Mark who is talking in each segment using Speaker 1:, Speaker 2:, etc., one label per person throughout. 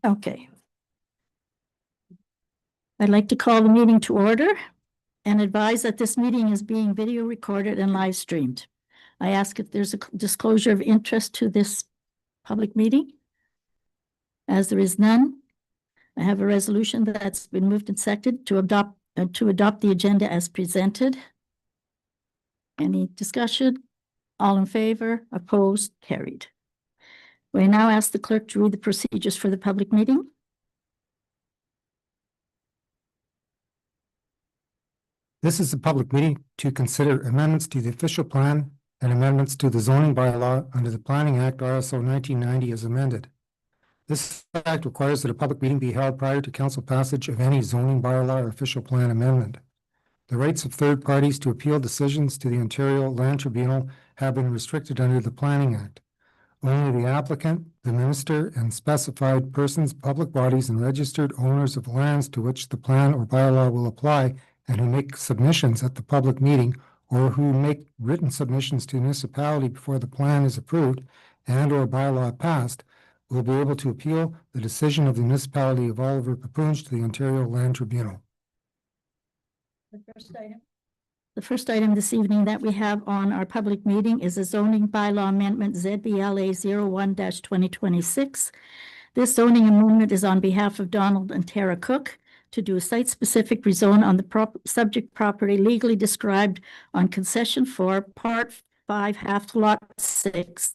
Speaker 1: Okay. I'd like to call the meeting to order and advise that this meeting is being video recorded and live streamed. I ask if there's a disclosure of interest to this public meeting. As there is none, I have a resolution that's been moved and seconded to adopt the agenda as presented. Any discussion? All in favor? Opposed? Carried. We now ask the clerk to read the procedures for the public meeting.
Speaker 2: This is a public meeting to consider amendments to the official plan and amendments to the zoning bylaw under the Planning Act RSO 1990 as amended. This act requires that a public meeting be held prior to council passage of any zoning bylaw or official plan amendment. The rights of third parties to appeal decisions to the Ontario Land Tribunal have been restricted under the Planning Act. Only the applicant, the minister, and specified persons, public bodies, and registered owners of lands to which the plan or bylaw will apply and who make submissions at the public meeting or who make written submissions to the municipality before the plan is approved and or bylaw passed will be able to appeal the decision of the municipality of Oliver Papoonge to the Ontario Land Tribunal.
Speaker 1: The first item this evening that we have on our public meeting is a zoning bylaw amendment ZBLA 01-2026. This zoning amendment is on behalf of Donald and Tara Cook to do a site-specific rezone on the subject property legally described on concession 4, part 5, half lot 6,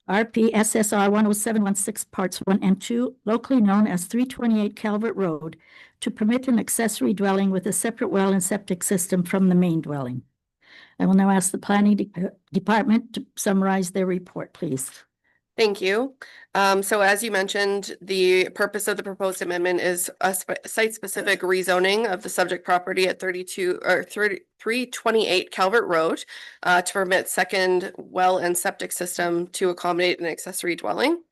Speaker 1: RP SSR 10716 parts 1 and 2, locally known as 328 Calvert Road, to permit an accessory dwelling with a separate well and septic system from the main dwelling. I will now ask the planning department to summarize their report, please.
Speaker 3: Thank you. So as you mentioned, the purpose of the proposed amendment is a site-specific rezoning of the subject property at 328 Calvert Road to permit second well and septic system to accommodate an accessory dwelling.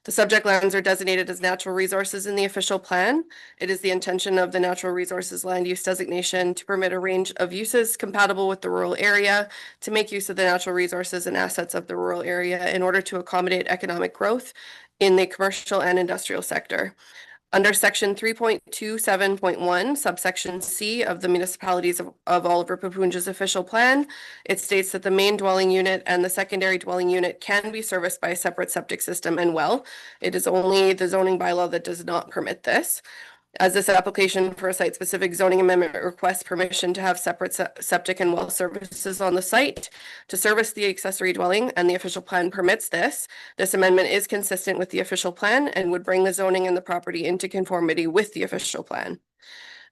Speaker 3: The subject lands are designated as natural resources in the official plan. It is the intention of the natural resources land use designation to permit a range of uses compatible with the rural area to make use of the natural resources and assets of the rural area in order to accommodate economic growth in the commercial and industrial sector. Under section 3.27.1, subsection C of the municipalities of Oliver Papoonge's official plan, it states that the main dwelling unit and the secondary dwelling unit can be serviced by a separate septic system and well. It is only the zoning bylaw that does not permit this. As this application for a site-specific zoning amendment requests permission to have separate septic and well services on the site to service the accessory dwelling, and the official plan permits this, this amendment is consistent with the official plan and would bring the zoning and the property into conformity with the official plan.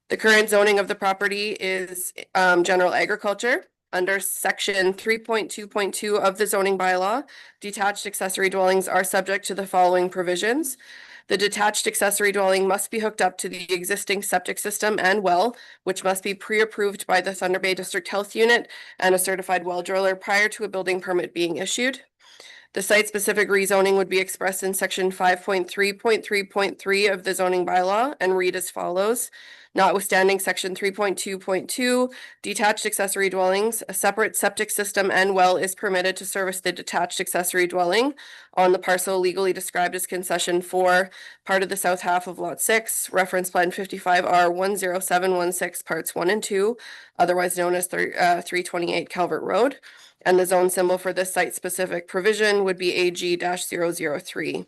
Speaker 3: The current zoning of the property is general agriculture. Under section 3.2.2 of the zoning bylaw, detached accessory dwellings are subject to the following provisions. The detached accessory dwelling must be hooked up to the existing septic system and well, which must be pre-approved by the Thunder Bay District Health Unit and a certified well driller prior to a building permit being issued. The site-specific rezoning would be expressed in section 5.3.3.3 of the zoning bylaw and read as follows. Notwithstanding section 3.2.2, detached accessory dwellings, a separate septic system and well is permitted to service the detached accessory dwelling on the parcel legally described as concession 4, part of the south half of lot 6, reference plan 55R 10716 parts 1 and 2, otherwise known as 328 Calvert Road. And the zone symbol for this site-specific provision would be AG-003.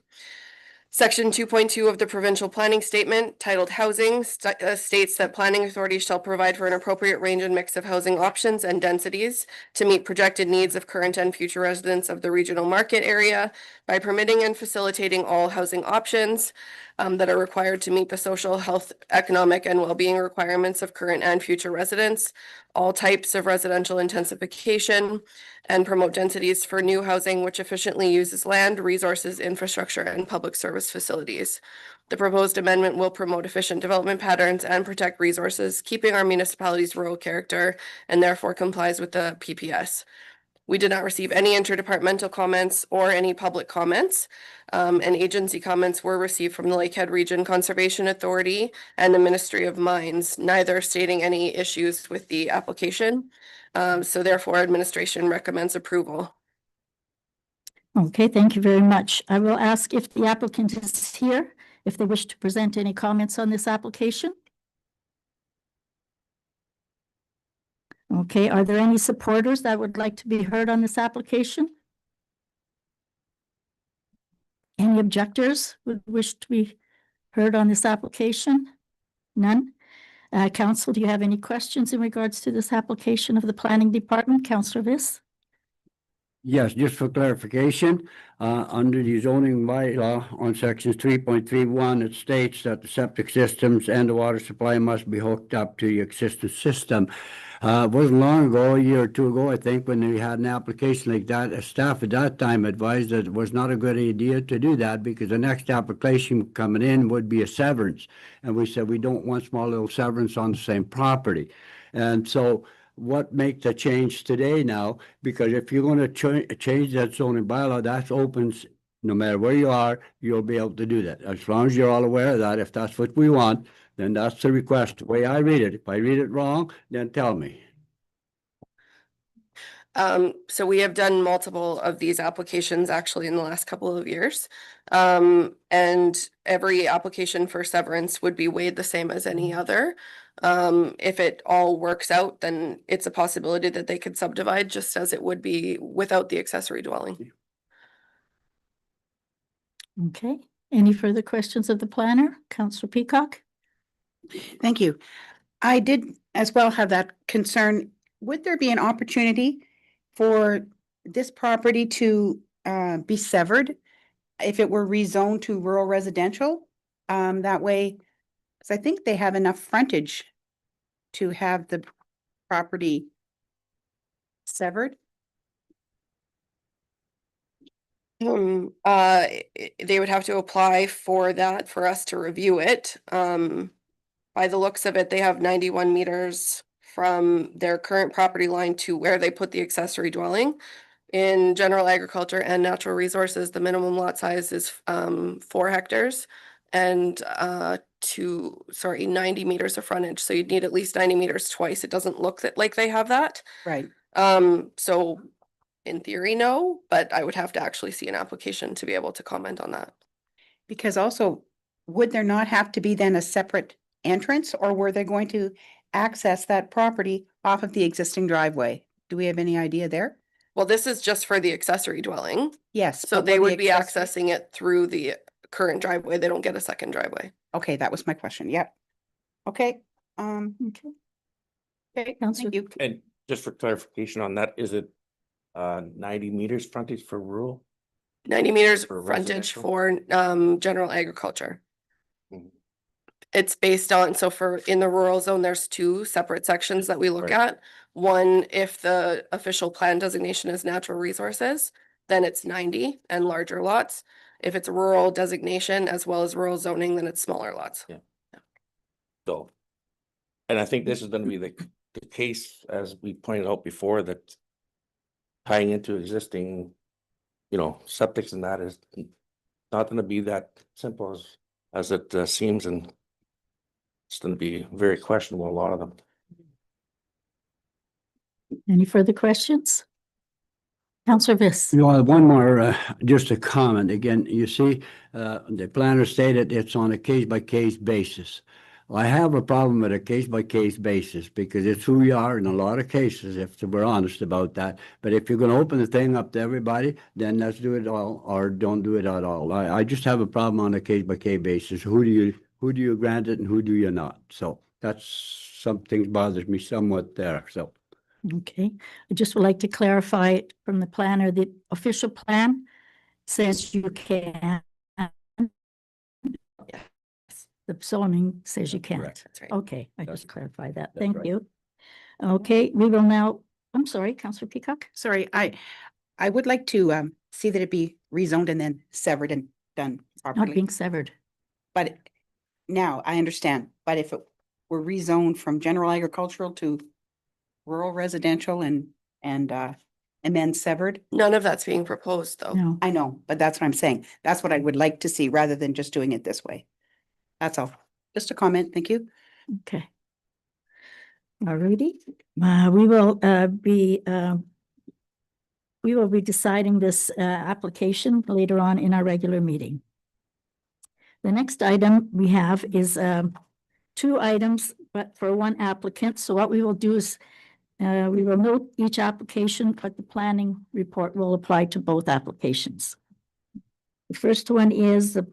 Speaker 3: Section 2.2 of the provincial planning statement titled Housing states that planning authorities shall provide for an appropriate range and mix of housing options and densities to meet projected needs of current and future residents of the regional market area by permitting and facilitating all housing options that are required to meet the social, health, economic, and well-being requirements of current and future residents, all types of residential intensification, and promote densities for new housing which efficiently uses land, resources, infrastructure, and public service facilities. The proposed amendment will promote efficient development patterns and protect resources, keeping our municipality's rural character, and therefore complies with the PPS. We did not receive any interdepartmental comments or any public comments. And agency comments were received from the Lakehead Region Conservation Authority and the Ministry of Mines, neither stating any issues with the application. So therefore, administration recommends approval.
Speaker 1: Okay, thank you very much. I will ask if the applicant is here, if they wish to present any comments on this application. Okay, are there any supporters that would like to be heard on this application? Any objectors would wish to be heard on this application? None? Council, do you have any questions in regards to this application of the Planning Department? Councillor Viss?
Speaker 4: Yes, just for clarification, under the zoning bylaw on sections 3.31, it states that the septic systems and the water supply must be hooked up to the existing system. It wasn't long ago, a year or two ago, I think, when we had an application like that, staff at that time advised that it was not a good idea to do that because the next application coming in would be a severance. And we said, we don't want small little severance on the same property. And so what make the change today now? Because if you're going to change that zoning bylaw, that opens, no matter where you are, you'll be able to do that. As long as you're all aware of that, if that's what we want, then that's the request. The way I read it. If I read it wrong, then tell me.
Speaker 3: So we have done multiple of these applications actually in the last couple of years. And every application for severance would be weighed the same as any other. If it all works out, then it's a possibility that they could subdivide just as it would be without the accessory dwelling.
Speaker 1: Okay, any further questions of the planner? Councillor Peacock?
Speaker 5: Thank you. I did as well have that concern. Would there be an opportunity for this property to be severed if it were rezoned to rural residential? That way, because I think they have enough frontage to have the property severed.
Speaker 3: They would have to apply for that for us to review it. By the looks of it, they have 91 meters from their current property line to where they put the accessory dwelling. In general agriculture and natural resources, the minimum lot size is 4 hectares and 90 meters of frontage. So you'd need at least 90 meters twice. It doesn't look like they have that.
Speaker 5: Right.
Speaker 3: So in theory, no, but I would have to actually see an application to be able to comment on that.
Speaker 5: Because also, would there not have to be then a separate entrance, or were they going to access that property off of the existing driveway? Do we have any idea there?
Speaker 3: Well, this is just for the accessory dwelling.
Speaker 5: Yes.
Speaker 3: So
Speaker 5: but
Speaker 3: they
Speaker 5: will
Speaker 3: would
Speaker 5: the
Speaker 3: be
Speaker 5: accessory-
Speaker 3: accessing it through the current driveway. They don't get a second driveway.
Speaker 5: Okay, that was my question. Yep. Okay,
Speaker 1: Okay,
Speaker 5: okay,
Speaker 1: Councillor-
Speaker 5: thank you.
Speaker 6: And just for clarification on that, is it 90 meters frontage for rural?
Speaker 3: 90 meters
Speaker 6: For
Speaker 3: frontage
Speaker 6: residential?
Speaker 3: for general agriculture.
Speaker 6: Mhm.
Speaker 3: It's based on, so for in the rural zone, there's 2 separate sections that we look
Speaker 6: Right.
Speaker 3: at. One, if the official plan designation is natural resources, then it's 90 and larger lots. If it's rural designation as well as rural zoning, then it's smaller lots.
Speaker 6: So, and I think this is gonna be the case, as we pointed out before, that tying into existing, septics and that is not gonna be that simple as it seems, and it's gonna be very questionable, a lot of them.
Speaker 1: any further questions? Councillor Viss?
Speaker 4: You know, one more, just a comment. Again, you see, the planner stated it's on a case-by-case basis. Well, I have a problem with a case-by-case basis because it's who we are in a lot of cases, if we're honest about that. But if you're gonna open the thing up to everybody, then let's do it all or don't do it at all. I just have a problem on a case-by-case basis. Who do you grant it and who do you not? So that's something bothers me somewhat there, so.
Speaker 1: Okay, I just would like to clarify from the planner, the official plan says you can. The zoning says you can't.
Speaker 4: Correct.
Speaker 3: That's right.
Speaker 1: Okay, I
Speaker 4: That's-
Speaker 1: just clarified that.
Speaker 4: that's
Speaker 1: Thank
Speaker 4: right.
Speaker 1: you. Okay, we will now, I'm sorry, Councillor Peacock?
Speaker 5: Sorry, I would like to see that it be rezoned and then severed and done
Speaker 1: Not
Speaker 5: properly.
Speaker 1: being severed.
Speaker 5: But now I understand, but if it were rezoned from general agricultural to rural residential and and then severed?
Speaker 3: None of that's being proposed, though.
Speaker 1: No.
Speaker 5: I know, but that's what I'm saying. That's what I would like to see rather than just doing it this way. That's all. Just a comment. Thank you.
Speaker 1: Okay. Alrighty, we will be deciding this application later on in our regular meeting. The next item we have is two items, but for one applicant. So what we will do is we will note each application, but the planning report will apply to both applications. The first one is the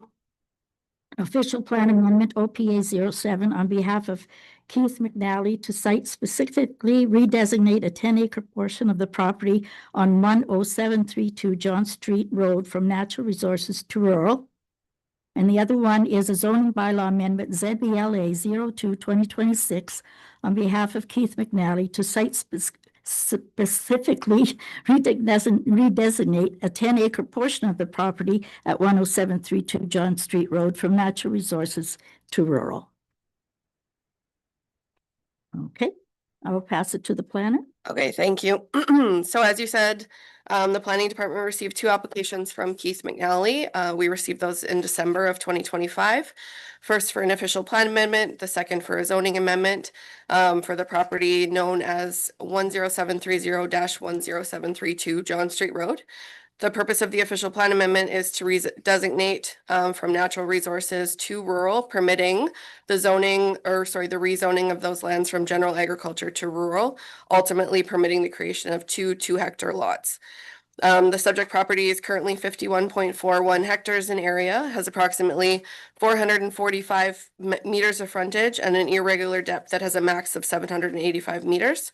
Speaker 1: official plan amendment OPA 07 on behalf of Keith McNally to site specifically redesignate a 10-acre portion of the property on 10732 John Street Road from natural resources to rural. And the other one is a zoning bylaw amendment ZBLA 02-2026 on behalf of Keith McNally to site specifically redesignate a 10-acre portion of the property at 10732 John Street Road from natural resources to rural. Okay, I will pass it to the planner.
Speaker 3: Okay, thank you. So as you said, the planning department received two applications from Keith McNally. We received those in December of 2025. First for an official plan amendment, the second for a zoning amendment for the property known as 10730-10732 John Street Road. The purpose of the official plan amendment is to designate from natural resources to rural, permitting the rezoning of those lands from general agriculture to rural, ultimately permitting the creation of two 2-hectare lots. The subject property is currently 51.41 hectares in area, has approximately 445 meters of frontage and an irregular depth that has a max of 785 meters.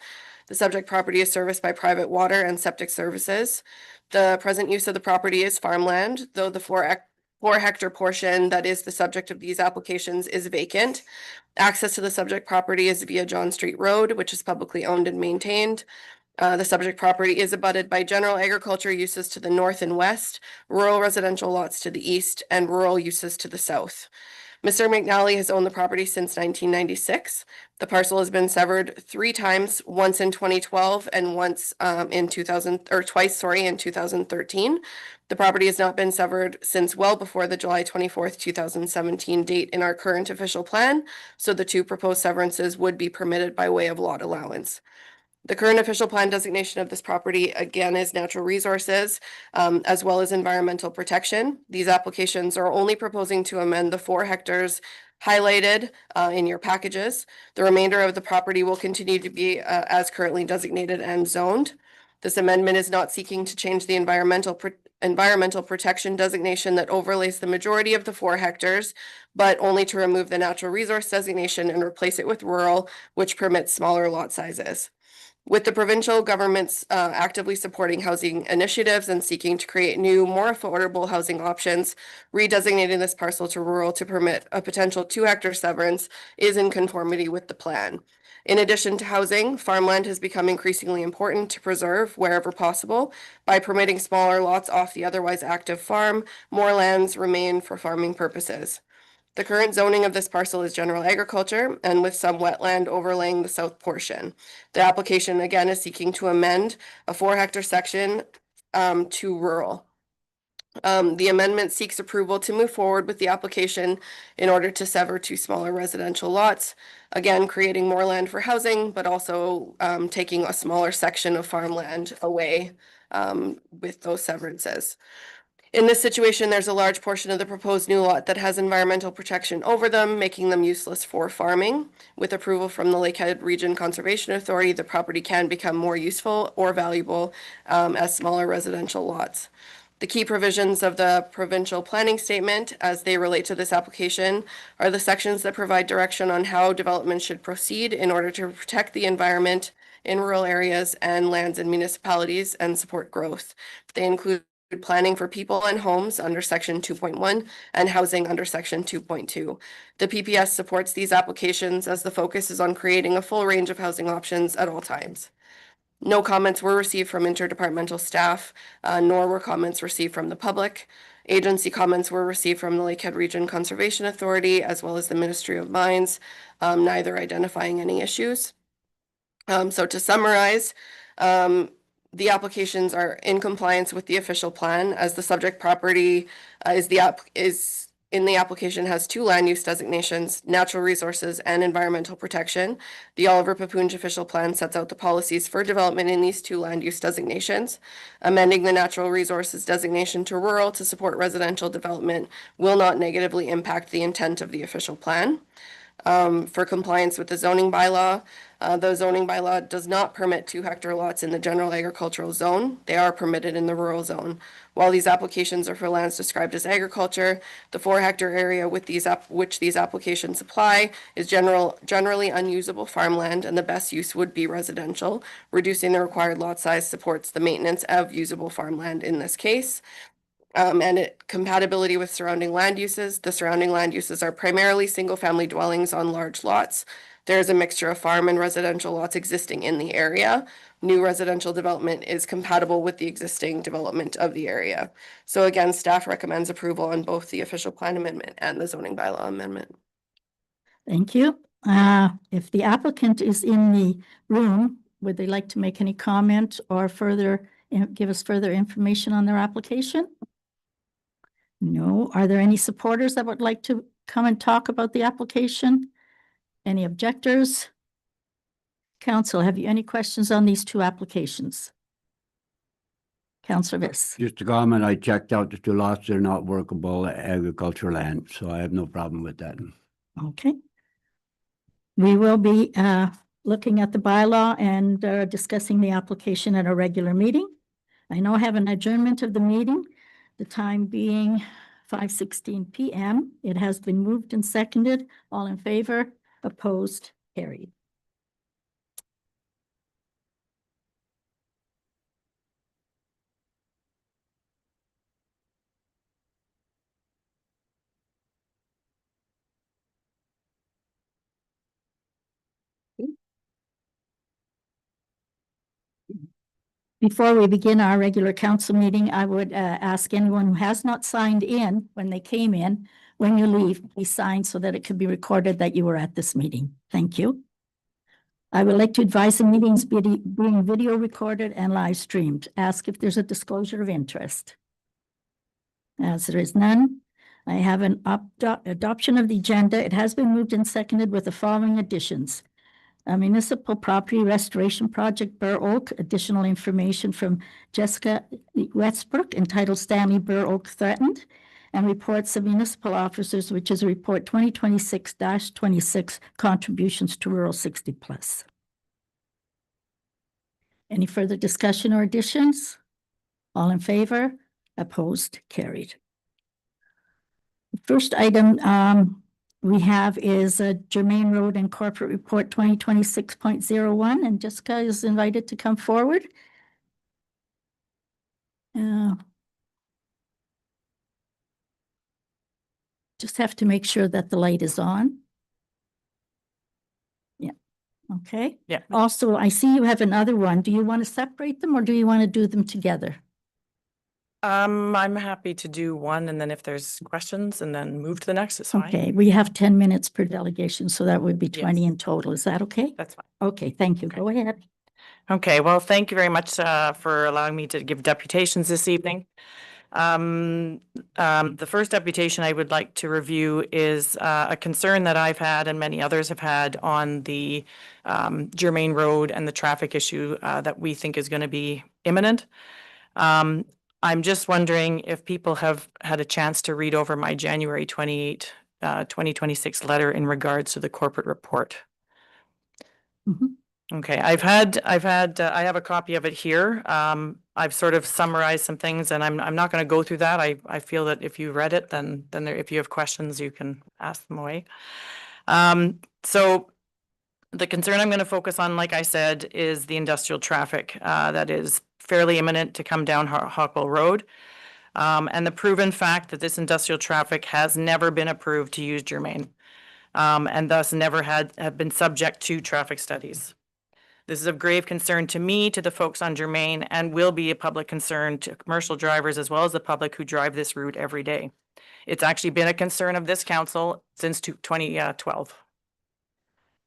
Speaker 3: The subject property is serviced by private water and septic services. The present use of the property is farmland, though the 4-hectare portion that is the subject of these applications is vacant. Access to the subject property is via John Street Road, which is publicly owned and maintained. The subject property is abutted by general agriculture uses to the north and west, rural residential lots to the east, and rural uses to the south. Mr. McNally has owned the property since 1996. The parcel has been severed 3 times, once in 2012 and once twice in 2013. The property has not been severed since well before the July 24th, 2017 date in our current official plan, so the 2 proposed severances would be permitted by way of lot allowance. The current official plan designation of this property, again, is natural resources, as well as environmental protection. These applications are only proposing to amend the 4 hectares highlighted in your packages. The remainder of the property will continue to be as currently designated and zoned. This amendment is not seeking to change the environmental protection designation that overlays the majority of the 4 hectares, but only to remove the natural resource designation and replace it with rural, which permits smaller lot sizes. With the provincial governments actively supporting housing initiatives and seeking to create new, more affordable housing options, redesignating this parcel to rural to permit a potential 2-hectare severance is in conformity with the plan. In addition to housing, farmland has become increasingly important to preserve wherever possible. By permitting smaller lots off the otherwise active farm, more lands remain for farming purposes. The current zoning of this parcel is general agriculture and with some wetland overlaying the south portion. The application again is seeking to amend a 4-hectare section to rural. The amendment seeks approval to move forward with the application in order to sever 2 smaller residential lots, again creating more land for housing, but also taking a smaller section of farmland away with those severances. In this situation, there's a large portion of the proposed new lot that has environmental protection over them, making them useless for farming. With approval from the Lakehead Region Conservation Authority, the property can become more useful or valuable as smaller residential lots. The key provisions of the provincial planning statement as they relate to this application are the sections that provide direction on how development should proceed in order to protect the environment in rural areas and lands in municipalities and support growth. They include planning for people and homes under section 2.1 and housing under section 2.2. The PPS supports these applications as the focus is on creating a full range of housing options at all times. No comments were received from interdepartmental staff, nor were comments received from the public. Agency comments were received from the Lakehead Region Conservation Authority as well as the Ministry of Mines, neither identifying any issues. So to summarize, The applications are in compliance with the official plan as the subject property is in the application has two land use designations, natural resources and environmental protection. The Oliver Papunj official plan sets out the policies for development in these two land use designations. Amending the natural resources designation to rural to support residential development will not negatively impact the intent of the official plan. For compliance with the zoning bylaw does not permit 2-hectare lots in the general agricultural zone. They are permitted in the rural zone. While these applications are for lands described as agriculture, the 4-hectare area with which these applications apply is generally unusable farmland, and the best use would be residential. Reducing the required lot size supports the maintenance of usable farmland in this case. Compatibility with surrounding land uses. The surrounding land uses are primarily single-family dwellings on large lots. There is a mixture of farm and residential lots existing in the area. New residential development is compatible with the existing development of the area. So again, staff recommends approval on both the official plan amendment and the zoning bylaw amendment.
Speaker 1: Thank you. If the applicant is in the room, would they like to make any comment or give us further information on their application? No. Are there any supporters that would like to come and talk about the application? Any objectors? Council, have you any questions on these two applications? Councillor Viss.
Speaker 4: Just a comment, I checked out the two lots, they're not workable agricultural land, so I have no problem with that.
Speaker 1: Okay. We will be looking at the bylaw and discussing the application at a regular meeting. I now have an adjournment of the meeting, the time being 5:16 p.m. It has been moved and seconded. All in favor, opposed, carried. Before we begin our regular council meeting, I would ask anyone who has not signed in when they came in, when you leave, please sign so that it could be recorded that you were at this meeting. Thank you. I would like to advise the meetings being video recorded and live streamed. Ask if there's a disclosure of interest. As there is none, I have an adoption of the agenda. It has been moved and seconded with the following additions. A municipal property restoration project, Burr Oak, additional information from Jessica Westbrook entitled Stanley Burr Oak Threatened, and reports of municipal officers, which is report 2026-26 contributions to rural 60+. Any further discussion or additions? All in favor? Opposed? Carried. The first item we have is Germain Road and Corporate Report 2026.01, and Jessica is invited to come forward. Just have to make sure that the light is on. Yeah, okay.
Speaker 7: Yeah.
Speaker 1: Also, I see you have another one. Do you want to separate them or do you want to do them together?
Speaker 7: I'm happy to do one, and then if there's questions and then move to the next, it's fine.
Speaker 1: Okay, we have 10 minutes per delegation, so that would be 20
Speaker 7: Yes.
Speaker 1: in total. Is that okay?
Speaker 7: That's fine.
Speaker 1: Okay, thank you.
Speaker 7: Okay.
Speaker 1: Go ahead.
Speaker 7: Okay, well, thank you very much for allowing me to give deputations this evening. The first deputation I would like to review is a concern that I've had and many others have had on the Germain Road and the traffic issue that we think is going to be imminent. I'm just wondering if people have had a chance to read over my January 28, 2026 letter in regards to the corporate report.
Speaker 1: Mhm.
Speaker 7: Okay, I have a copy of it here. I've sort of summarized some things, and I'm not going to go through that. I feel that if you read it, then if you have questions, you can ask them away. So the concern I'm going to focus on, like I said, is the industrial traffic that is fairly imminent to come down Hockwell Road. And the proven fact that this industrial traffic has never been approved to use Germain, and thus never have been subject to traffic studies. This is of grave concern to me, to the folks on Germain, and will be a public concern to commercial drivers as well as the public who drive this route every day. It's actually been a concern of this council since 2012.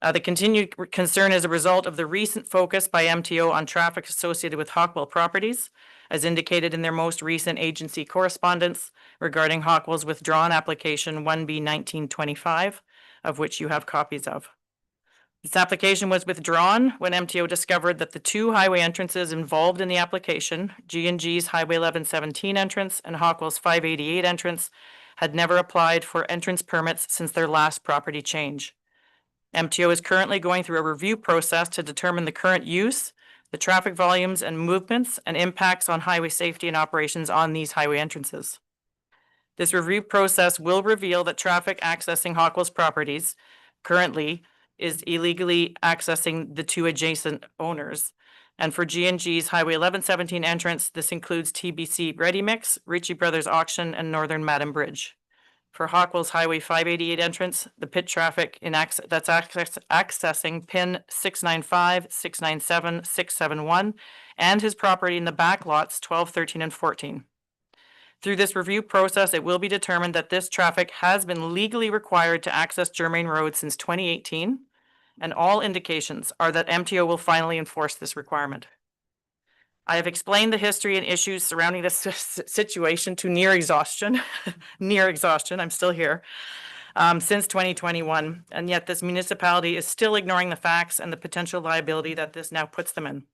Speaker 7: The continued concern is a result of the recent focus by MTO on traffic associated with Hockwell properties, as indicated in their most recent agency correspondence regarding Hockwell's withdrawn application 1B 1925, of which you have copies of. This application was withdrawn when MTO discovered that the two highway entrances involved in the application, G&G's Highway 1117 entrance and Hockwell's 588 entrance, had never applied for entrance permits since their last property change. MTO is currently going through a review process to determine the current use, the traffic volumes and movements and impacts on highway safety and operations on these highway entrances. This review process will reveal that traffic accessing Hockwell's properties currently is illegally accessing the two adjacent owners. And for G&G's Highway 1117 entrance, this includes TBC Ready Mix, Ritchie Brothers Auction, and Northern Madam Bridge. For Hockwell's Highway 588 entrance, the pit traffic that's accessing pin 695, 697, 671, and his property in the back lots 12, 13, and 14. Through this review process, it will be determined that this traffic has been legally required to access Germain Road since 2018, and all indications are that MTO will finally enforce this requirement. I have explained the history and issues surrounding this situation to near exhaustion, I'm still here, since 2021, and yet this municipality is still ignoring the facts and the potential liability that this now puts them in.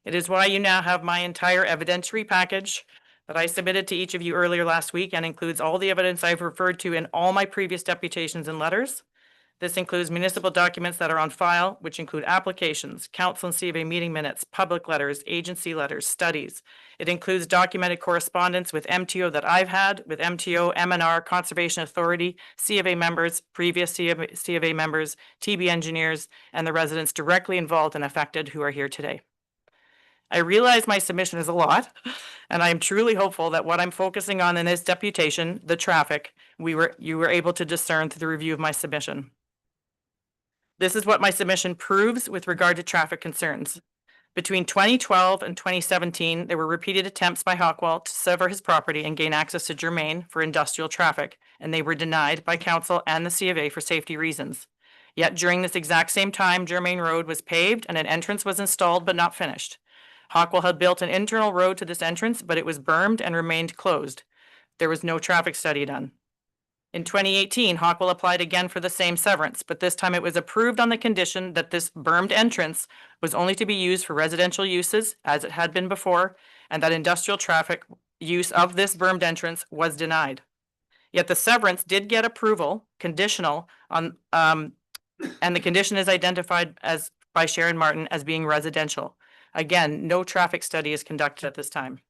Speaker 7: It is why you now have my entire evidentiary package that I submitted to each of you earlier last week and includes all the evidence I've referred to in all my previous deputations and letters. This includes municipal documents that are on file, which include applications, council and C of A meeting minutes, public letters, agency letters, studies. It includes documented correspondence with MTO that I've had, with MTO, MNR, Conservation Authority, C of A members, previous C of A members, TB engineers, and the residents directly involved and affected who are here today. I realize my submission is a lot, and I am truly hopeful that what I'm focusing on in this deputation, the traffic, you were able to discern through the review of my submission. This is what my submission proves with regard to traffic concerns. Between 2012 and 2017, there were repeated attempts by Hockwell to sever his property and gain access to Germain for industrial traffic, and they were denied by council and the C of A for safety reasons. Yet during this exact same time, Germain Road was paved and an entrance was installed but not finished. Hockwell had built an internal road to this entrance, but it was bermed and remained closed. There was no traffic study done. In 2018, Hockwell applied again for the same severance, but this time it was approved on the condition that this bermed entrance was only to be used for residential uses, as it had been before, and that industrial traffic use of this bermed entrance was denied. Yet the severance did get approval, conditional on, and the condition is identified as by Sharon Martin as being residential. Again, no traffic study is conducted at this time.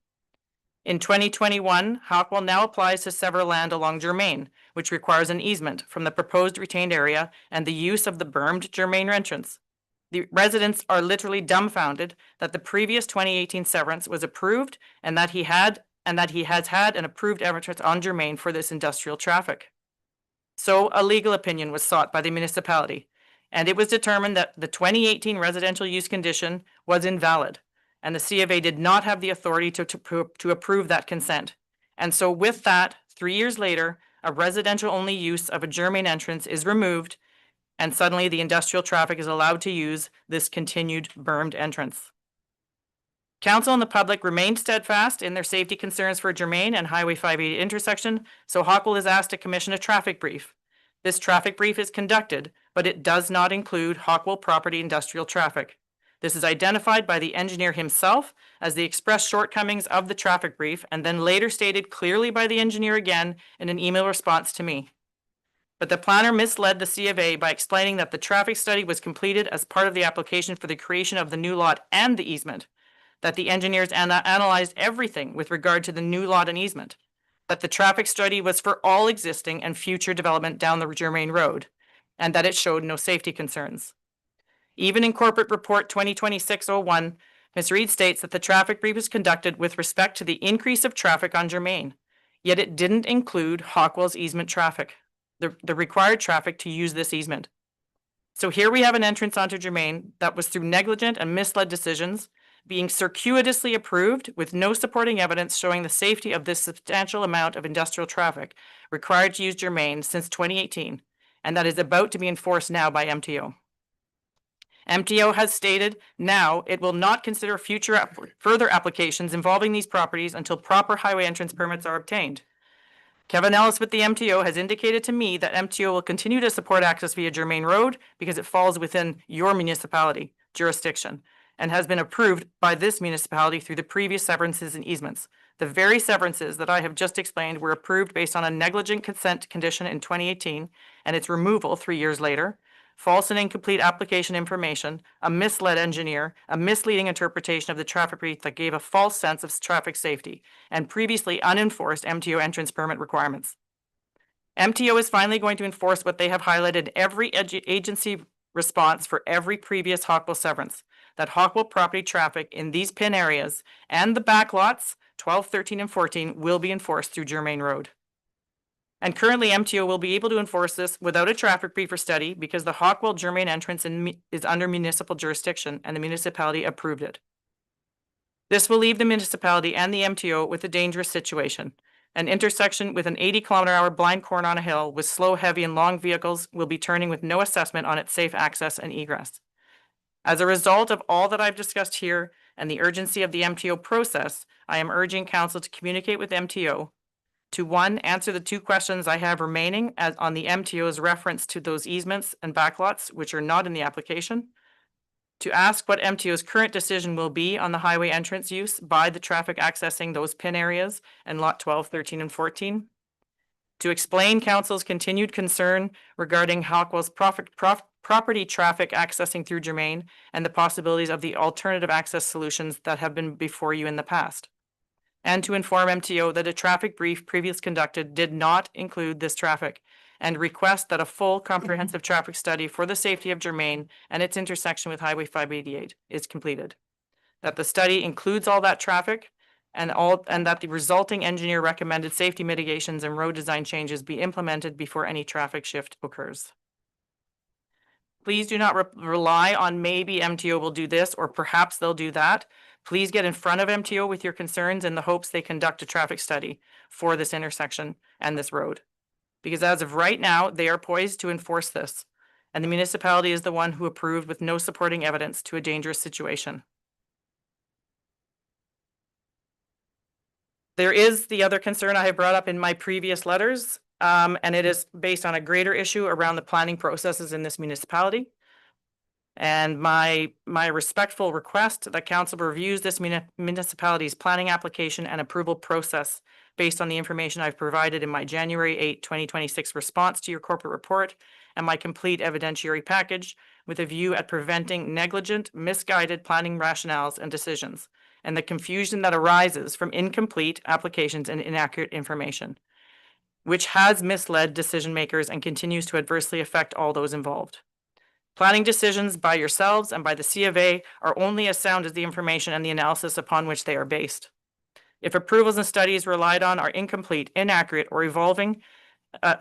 Speaker 7: In 2021, Hockwell now applies to sever land along Germain, which requires an easement from the proposed retained area and the use of the bermed Germain entrance. The residents are literally dumbfounded that the previous 2018 severance was approved and that he has had an approved entrance on Germain for this industrial traffic. So a legal opinion was sought by the municipality, and it was determined that the 2018 residential use condition was invalid, and the C of A did not have the authority to approve that consent. And so with that, 3 years later, a residential only use of a Germain entrance is removed, and suddenly the industrial traffic is allowed to use this continued bermed entrance. Council and the public remained steadfast in their safety concerns for Germain and Highway 580 intersection, so Hockwell is asked to commission a traffic brief. This traffic brief is conducted, but it does not include Hockwell property industrial traffic. This is identified by the engineer himself as the express shortcomings of the traffic brief and then later stated clearly by the engineer again in an email response to me. But the planner misled the C of A by explaining that the traffic study was completed as part of the application for the creation of the new lot and the easement, that the engineers analyzed everything with regard to the new lot and easement, that the traffic study was for all existing and future development down the Germain Road, and that it showed no safety concerns. Even in Corporate Report 2026-01, Ms. Reed states that the traffic brief was conducted with respect to the increase of traffic on Germain, yet it didn't include Hockwell's easement traffic, the required traffic to use this easement. So here we have an entrance onto Germain that was through negligent and misled decisions being circuitously approved with no supporting evidence showing the safety of this substantial amount of industrial traffic required to use Germain since 2018, and that is about to be enforced now by MTO. MTO has stated now it will not consider further applications involving these properties until proper highway entrance permits are obtained. Kevin Ellis with the MTO has indicated to me that MTO will continue to support access via Germain Road because it falls within your municipality jurisdiction and has been approved by this municipality through the previous severances and easements. The very severances that I have just explained were approved based on a negligent consent condition in 2018 and its removal 3 years later. False and incomplete application information, a misled engineer, a misleading interpretation of the traffic brief that gave a false sense of traffic safety, and previously unenforced MTO entrance permit requirements. MTO is finally going to enforce what they have highlighted in every agency response for every previous Hawkwell severance, that Hawkwell property traffic in these PIN areas and the backlots 12, 13, and 14 will be enforced through Germain Road. And currently, MTO will be able to enforce this without a traffic brief or study because the Hawkwell Germain entrance is under municipal jurisdiction and the municipality approved it. This will leave the municipality and the MTO with a dangerous situation. An intersection with an 80-kilometer-hour blind corner on a hill with slow, heavy, and long vehicles will be turning with no assessment on its safe access and egress. As a result of all that I've discussed here and the urgency of the MTO process, I am urging council to communicate with MTO to 1, answer the 2 questions I have remaining on the MTO's reference to those easements and backlots, which are not in the application, to ask what MTO's current decision will be on the highway entrance use by the traffic accessing those PIN areas and lot 12, 13, and 14, to explain council's continued concern regarding Hawkwell's property traffic accessing through Germain and the possibilities of the alternative access solutions that have been before you in the past, and to inform MTO that a traffic brief previously conducted did not include this traffic, and request that a full comprehensive traffic study for the safety of Germain and its intersection with Highway 588 is completed. That the study includes all that traffic and that the resulting engineer recommended safety mitigations and road design changes be implemented before any traffic shift occurs. Please do not rely on maybe MTO will do this or perhaps they'll do that. Please get in front of MTO with your concerns in the hopes they conduct a traffic study for this intersection and this road. Because as of right now, they are poised to enforce this, and the municipality is the one who approved with no supporting evidence to a dangerous situation. There is the other concern I have brought up in my previous letters, and it is based on a greater issue around the planning processes in this municipality. And my respectful request that council reviews this municipality's planning application and approval process based on the information I've provided in my January 8, 2026 response to your corporate report and my complete evidentiary package with a view at preventing negligent, misguided planning rationales and decisions and the confusion that arises from incomplete applications and inaccurate information, which has misled decision makers and continues to adversely affect all those involved. Planning decisions by yourselves and by the C of A are only as sound as the information and the analysis upon which they are based. If approvals and studies relied on are incomplete, inaccurate, or evolving,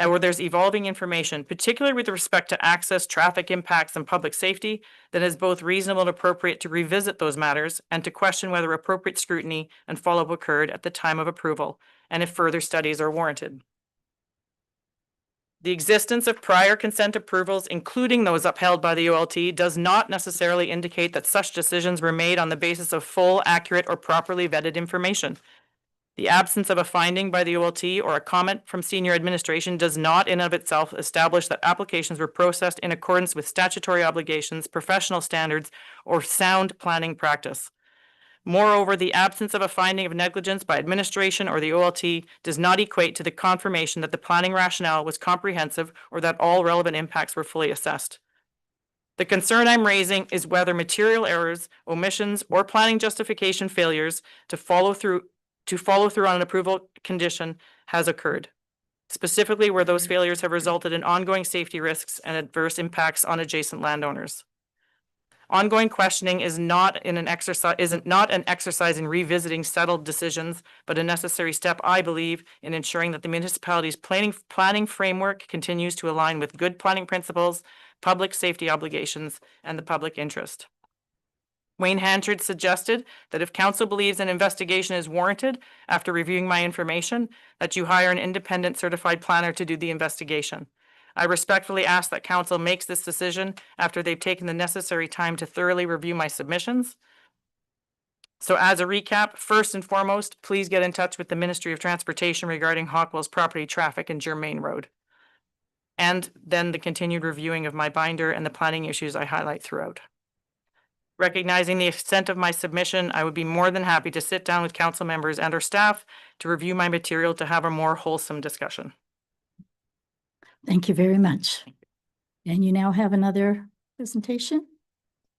Speaker 7: or there's evolving information, particularly with respect to access, traffic impacts, and public safety, then it is both reasonable and appropriate to revisit those matters and to question whether appropriate scrutiny and follow-up occurred at the time of approval, and if further studies are warranted. The existence of prior consent approvals, including those upheld by the OLT, does not necessarily indicate that such decisions were made on the basis of full, accurate, or properly vetted information. The absence of a finding by the OLT or a comment from senior administration does not in and of itself establish that applications were processed in accordance with statutory obligations, professional standards, or sound planning practice. Moreover, the absence of a finding of negligence by administration or the OLT does not equate to the confirmation that the planning rationale was comprehensive or that all relevant impacts were fully assessed. The concern I'm raising is whether material errors, omissions, or planning justification failures to follow through on an approval condition has occurred, specifically where those failures have resulted in ongoing safety risks and adverse impacts on adjacent landowners. Ongoing questioning is not an exercise in revisiting settled decisions, but a necessary step, I believe, in ensuring that the municipality's planning framework continues to align with good planning principles, public safety obligations, and the public interest. Wayne Hanchard suggested that if council believes an investigation is warranted after reviewing my information, that you hire an independent certified planner to do the investigation. I respectfully ask that council makes this decision after they've taken the necessary time to thoroughly review my submissions. So as a recap, first and foremost, please get in touch with the Ministry of Transportation regarding Hockwell's property traffic and Germain Road. And then the continued reviewing of my binder and the planning issues I highlight throughout. Recognizing the extent of my submission, I would be more than happy to sit down with council members and our staff to review my material to have a more wholesome discussion.
Speaker 1: Thank you very much. And you now have another presentation?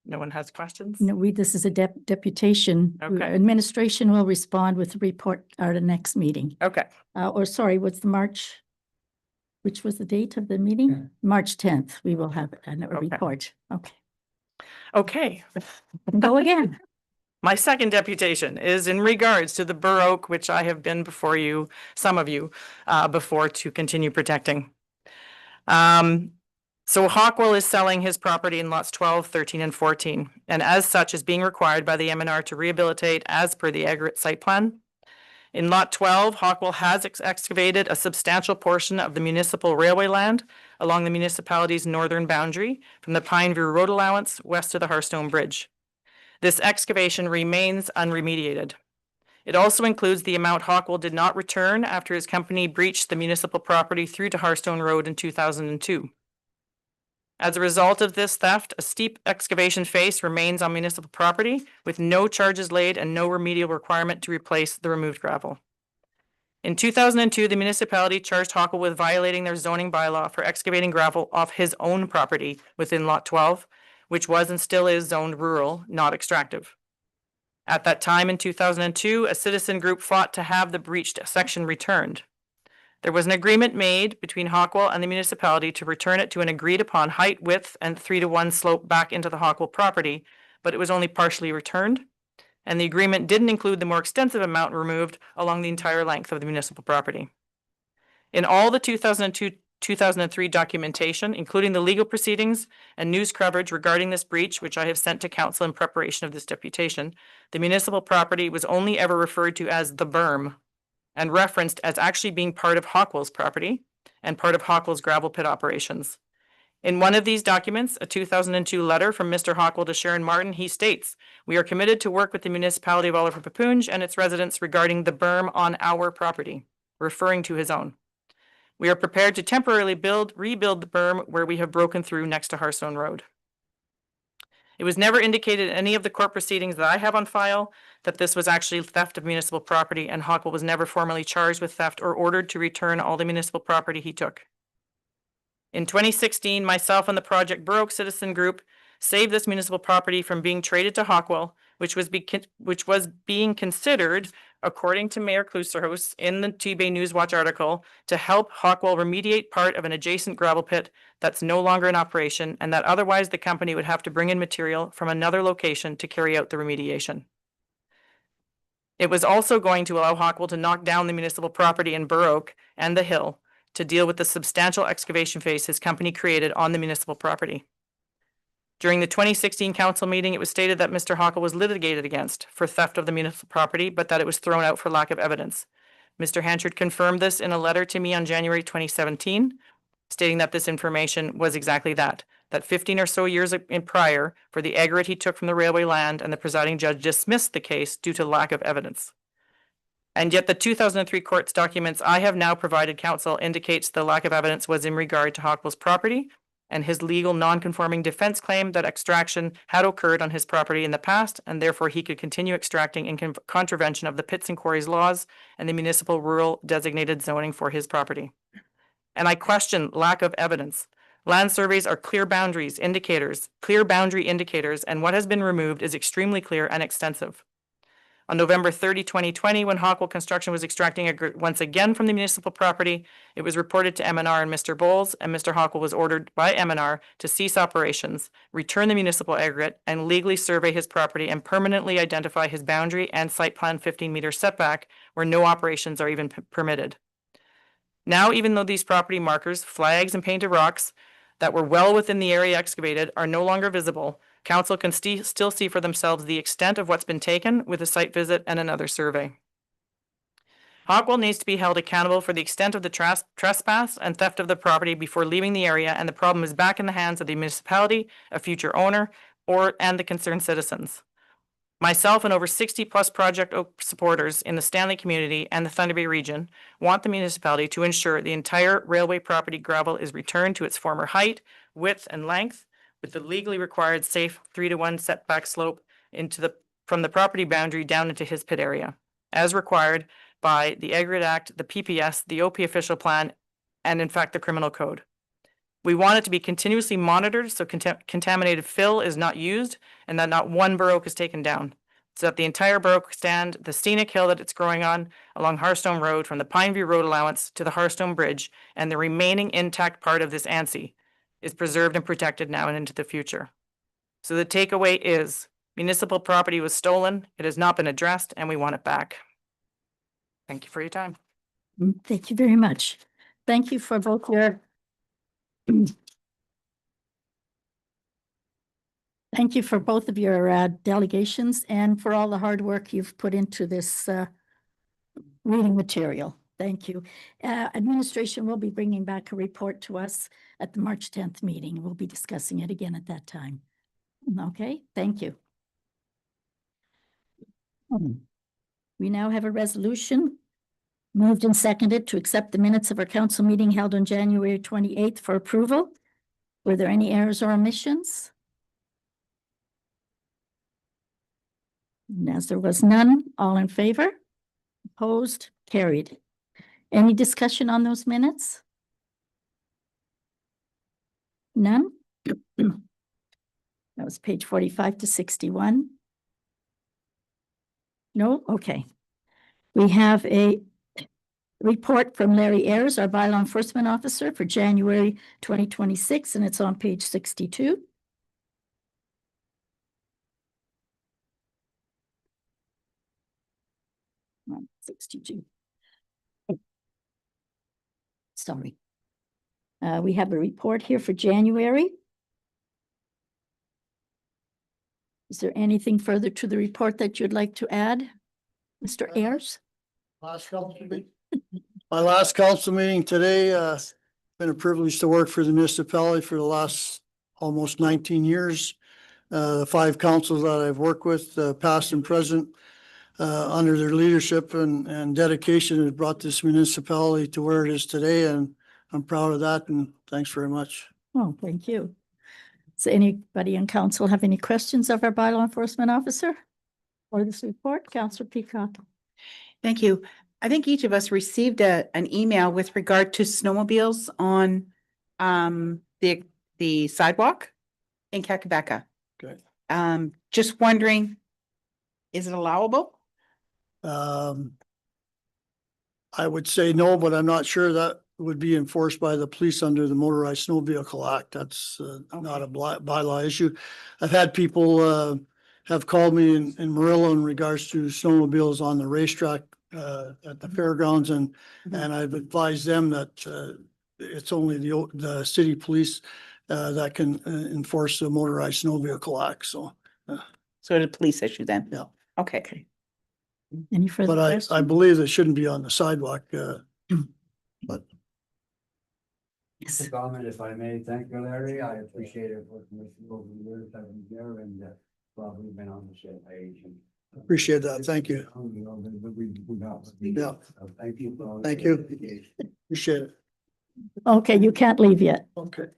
Speaker 7: No one has questions?
Speaker 1: No, this is a deputation.
Speaker 7: Okay.
Speaker 1: Administration will respond with a report at the next meeting.
Speaker 7: Okay,
Speaker 1: What's the March? Which was the date of the meeting?
Speaker 2: Yeah.
Speaker 1: March 10th, we will have a
Speaker 7: Okay.
Speaker 1: report. Okay,
Speaker 7: okay.
Speaker 1: go again.
Speaker 7: My second deputation is in regards to the Bur Oak, which I have been before you, some of you, before to continue protecting. So Hockwell is selling his property in lots 12, 13, and 14, and as such is being required by the MNR to rehabilitate as per the aggregate site plan. In lot 12, Hockwell has excavated a substantial portion of the municipal railway land along the municipality's northern boundary from the Pineview Road allowance west to the Hearthstone Bridge. This excavation remains unremediated. It also includes the amount Hockwell did not return after his company breached the municipal property through to Hearthstone Road in 2002. As a result of this theft, a steep excavation face remains on municipal property with no charges laid and no remedial requirement to replace the removed gravel. In 2002, the municipality charged Hockwell with violating their zoning bylaw for excavating gravel off his own property within lot 12, which was and still is zoned rural, not extractive. At that time in 2002, a citizen group fought to have the breached section returned. There was an agreement made between Hockwell and the municipality to return it to an agreed upon height, width, and 3-to-1 slope back into the Hockwell property, but it was only partially returned. And the agreement didn't include the more extensive amount removed along the entire length of the municipal property. In all the 2002-2003 documentation, including the legal proceedings and news coverage regarding this breach, which I have sent to council in preparation of this deputation, the municipal property was only ever referred to as the berm and referenced as actually being part of Hockwell's property and part of Hockwell's gravel pit operations. In one of these documents, a 2002 letter from Mr. Hockwell to Sharon Martin, he states, "We are committed to work with the municipality of Oliver Papoonge and its residents regarding the berm on our property," referring to his own. "We are prepared to temporarily rebuild the berm where we have broken through next to Hearthstone Road." It was never indicated in any of the court proceedings that I have on file that this was actually theft of municipal property, and Hockwell was never formally charged with theft or ordered to return all the municipal property he took. In 2016, myself and the Project Bur Oak Citizen Group saved this municipal property from being traded to Hockwell, which was being considered, according to Mayor Klusterhaus in the T-Bay Newswatch article, to help Hockwell remediate part of an adjacent gravel pit that's no longer in operation, and that otherwise the company would have to bring in material from another location to carry out the remediation. It was also going to allow Hockwell to knock down the municipal property in Bur Oak and the hill to deal with the substantial excavation phase his company created on the municipal property. During the 2016 council meeting, it was stated that Mr. Hockwell was litigated against for theft of the municipal property, but that it was thrown out for lack of evidence. Mr. Hanchard confirmed this in a letter to me on January 2017, stating that this information was exactly that 15 or so years in prior, for the aggregate he took from the railway land, and the presiding judge dismissed the case due to lack of evidence. And yet the 2003 court's documents I have now provided council indicates the lack of evidence was in regard to Hockwell's property and his legal non-conforming defense claim that extraction had occurred on his property in the past, and therefore he could continue extracting in contravention of the pits and quarries laws and the municipal rural designated zoning for his property. And I question lack of evidence. Land surveys are clear boundary indicators, and what has been removed is extremely clear and extensive. On November 30, 2020, when Hockwell Construction was extracting once again from the municipal property, it was reported to MNR and Mr. Bowles, and Mr. Hockwell was ordered by MNR to cease operations, return the municipal aggregate, and legally survey his property and permanently identify his boundary and site plan 15-meter setback where no operations are even permitted. Now, even though these property markers, flags, and painted rocks that were well within the area excavated are no longer visible, council can still see for themselves the extent of what's been taken with a site visit and another survey. Hockwell needs to be held accountable for the extent of the trespass and theft of the property before leaving the area, and the problem is back in the hands of the municipality, a future owner, and the concerned citizens. Myself and over 60+ project supporters in the Stanley community and the Thunder Bay region want the municipality to ensure the entire railway property gravel is returned to its former height, width, and length with the legally required safe 3-to-1 setback slope from the property boundary down into his pit area, as required by the Aggregate Act, the PPS, the OP official plan, and in fact, the criminal code. We want it to be continuously monitored so contaminated fill is not used and that not one Baroque is taken down. So that the entire Baroque stand, the scenic hill that it's growing on along Hearthstone Road from the Pineview Road allowance to the Hearthstone Bridge and the remaining intact part of this ANSI is preserved and protected now and into the future. So the takeaway is municipal property was stolen, it has not been addressed, and we want it back. Thank you for your time.
Speaker 1: Thank you very much. Thank you for both your thank you for both of your delegations and for all the hard work you've put into this reading material. Thank you. Administration will be bringing back a report to us at the March 10th meeting. We'll be discussing it again at that time. Okay, thank you. We now have a resolution moved and seconded to accept the minutes of our council meeting held on January 28th for approval. Were there any errors or omissions? And as there was none, all in favor? Opposed? Carried. Any discussion on those minutes? None? That was page 45 to 61. No? Okay. We have a report from Larry Ayers, our bylaw enforcement officer for January 2026, and it's on page 62. No, 62. Sorry. We have a report here for January. Is there anything further to the report that you'd like to add, Mr. Ayers?
Speaker 8: My last council meeting today, been a privilege to work for the municipality for the last almost 19 years. The 5 councils that I've worked with, past and present, under their leadership and dedication has brought this municipality to where it is today, and I'm proud of that, and thanks very much.
Speaker 1: Oh, thank you. Does anybody in council have any questions of our bylaw enforcement officer or this report? Councillor Peacock.
Speaker 5: Thank you. I think each of us received an email with regard to snowmobiles on the sidewalk in Kakabeka.
Speaker 8: Good.
Speaker 5: Just wondering, is it allowable?
Speaker 8: I would say no, but I'm not sure that would be enforced by the police under the Motorized Snow Vehicle Act. That's not a bylaw issue. I've had people have called me in Murillo in regards to snowmobiles on the racetrack at the fairgrounds, and I've advised them that it's only the city police that can enforce the Motorized Snow Vehicle Act. So
Speaker 5: So it's a police issue then?
Speaker 8: Yeah.
Speaker 5: Okay.
Speaker 1: Any further
Speaker 8: but
Speaker 1: questions?
Speaker 8: I believe it shouldn't be on the sidewalk. But
Speaker 1: Yes.
Speaker 4: Comment if I may. Thank you, Larry. I appreciate it working with you over the years. I've been there and probably been on the same page.
Speaker 8: appreciate that. Thank you. Yeah.
Speaker 4: Thank you. for all
Speaker 8: Thank
Speaker 4: your
Speaker 8: you.
Speaker 4: dedication.
Speaker 8: Appreciate it.
Speaker 1: Okay, you can't leave yet.
Speaker 8: Okay.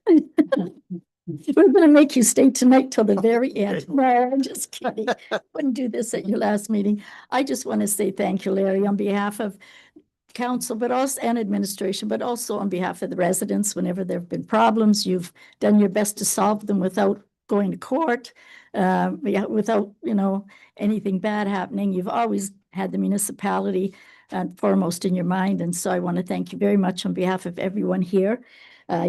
Speaker 1: We're gonna make you stay tonight till the very end. No, I'm just kidding. Wouldn't do this at your last meeting. I just want to say thank you, Larry, on behalf of council, but also and administration, but also on behalf of the residents. Whenever there have been problems, you've done your best to solve them without going to court, without, anything bad happening. You've always had the municipality foremost in your mind. And so I want to thank you very much on behalf of everyone here.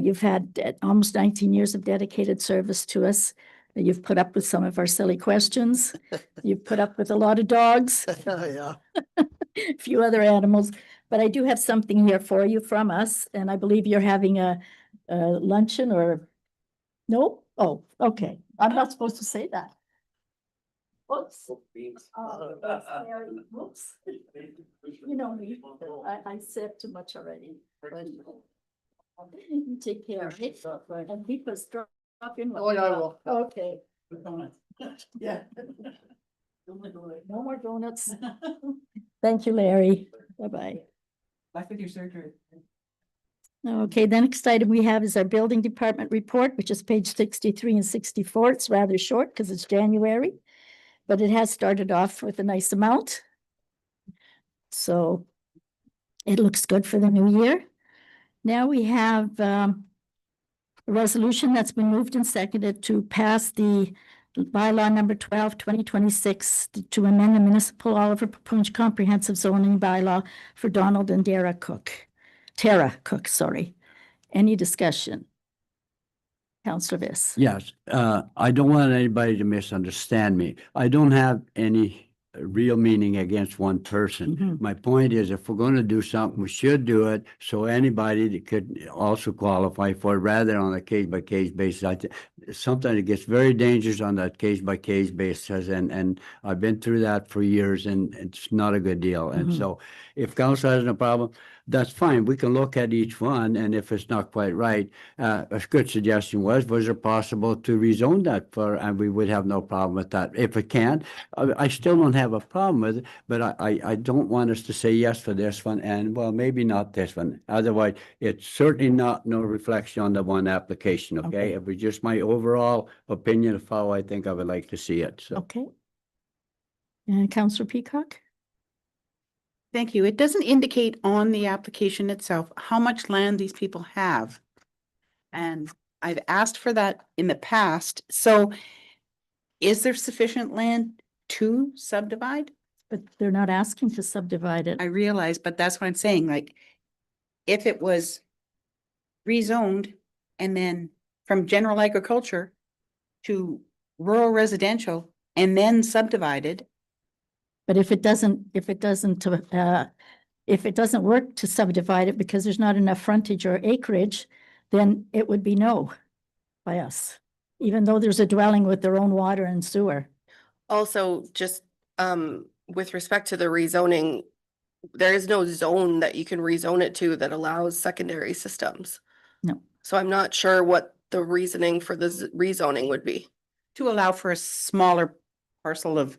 Speaker 1: You've had almost 19 years of dedicated service to us. You've put up with some of our silly questions. You've put up with a lot of dogs,
Speaker 8: Yeah.
Speaker 1: a few other animals. But I do have something here for you from us, and I believe you're having a luncheon or, no? Oh, okay. I'm not supposed to say that. Whoops. Oh, that's Mary. Whoops. know me, I said too much already, but you take care of it, and keep us dropping.
Speaker 8: Oh, yeah, I will.
Speaker 1: Okay,
Speaker 8: Yeah.
Speaker 1: no more donuts. Thank you, Larry. Bye-bye.
Speaker 9: Life with your surgery.
Speaker 1: Okay, the next item we have is our building department report, which is page 63 and 64. It's rather short because it's January, but it has started off with a nice amount. So it looks good for the new year. Now we have a resolution that's been moved and seconded to pass the bylaw number 12, 2026 to amend the municipal Oliver Papunch comprehensive zoning bylaw for Donald and Tara Cook, sorry. Any discussion? Councillor Viss.
Speaker 4: Yes, I don't want anybody to misunderstand me. I don't have any real meaning against one person.
Speaker 1: Mhm.
Speaker 4: My point is, if we're going to do something, we should do it so anybody that could also qualify for it, rather on a case-by-case basis. Sometimes it gets very dangerous on that case-by-case basis, and I've been through that for years, and it's not a good deal. And
Speaker 1: Mhm.
Speaker 4: so if council has no problem, that's fine. We can look at each one, and if it's not quite right, a good suggestion was it possible to rezone that and we would have no problem with that. If it can, I still don't have a problem with it, but I don't want us to say yes for this one and, well, maybe not this one. Otherwise, it's certainly no reflection on the one application, okay?
Speaker 1: Okay.
Speaker 4: It was just my overall opinion of how I think I would like to see it, so.
Speaker 1: Okay. And Councillor Peacock?
Speaker 5: Thank you. It doesn't indicate on the application itself how much land these people have. And I've asked for that in the past. So is there sufficient land to subdivide?
Speaker 1: But they're not asking to subdivide it.
Speaker 5: I realize, but that's what I'm saying, like, if it was rezoned and then from general agriculture to rural residential and then subdivided,
Speaker 1: But if it doesn't work to subdivide it because there's not enough frontage or acreage, then it would be no by us, even though there's a dwelling with their own water and sewer.
Speaker 3: Also, just with respect to the rezoning, there is no zone that you can rezone it to that allows secondary systems.
Speaker 1: No.
Speaker 3: So I'm not sure what the reasoning for the rezoning would be.
Speaker 5: to allow for a smaller parcel of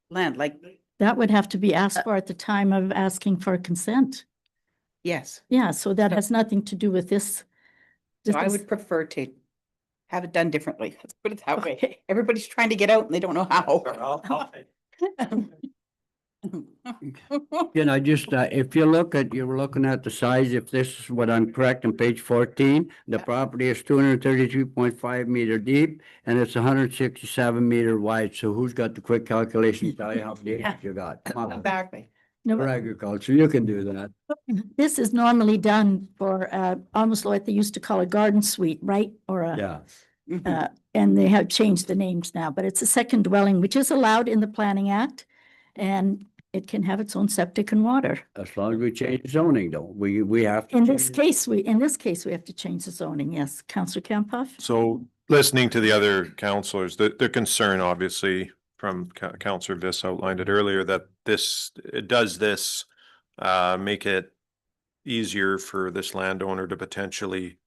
Speaker 5: land, like,
Speaker 1: That would have to be asked for at the time of asking for consent.
Speaker 5: yes.
Speaker 1: Yeah, so that has nothing to do with this.
Speaker 5: So I
Speaker 1: This-
Speaker 5: would prefer to have it done differently. Let's put it that way.
Speaker 1: Okay.
Speaker 5: Everybody's trying to get out and they don't know how.
Speaker 4: Can I just, if you were looking at the size, if this is what I'm correct on page 14, the
Speaker 5: Yeah.
Speaker 4: property is 233.5 meter deep and it's 167 meter wide. So who's got the quick calculation to tell you how deep
Speaker 5: Yeah.
Speaker 4: you got? Come on,
Speaker 5: Exactly.
Speaker 1: No,
Speaker 4: for agriculture, you can do that.
Speaker 1: this is normally done for almost like they used to call a garden suite, right? Or a,
Speaker 4: Yeah.
Speaker 5: Mhm.
Speaker 1: and they have changed the names now, but it's a second dwelling, which is allowed in the Planning Act. And it can have its own septic and water.
Speaker 4: As long as we change zoning though, we have. to
Speaker 1: In this
Speaker 4: change it.
Speaker 1: case, we have to change the zoning. Yes, Councillor Campoff?
Speaker 10: So listening to the other councillors, the concern obviously from Councillor Viss outlined it earlier, that it does make it easier for this landowner to potentially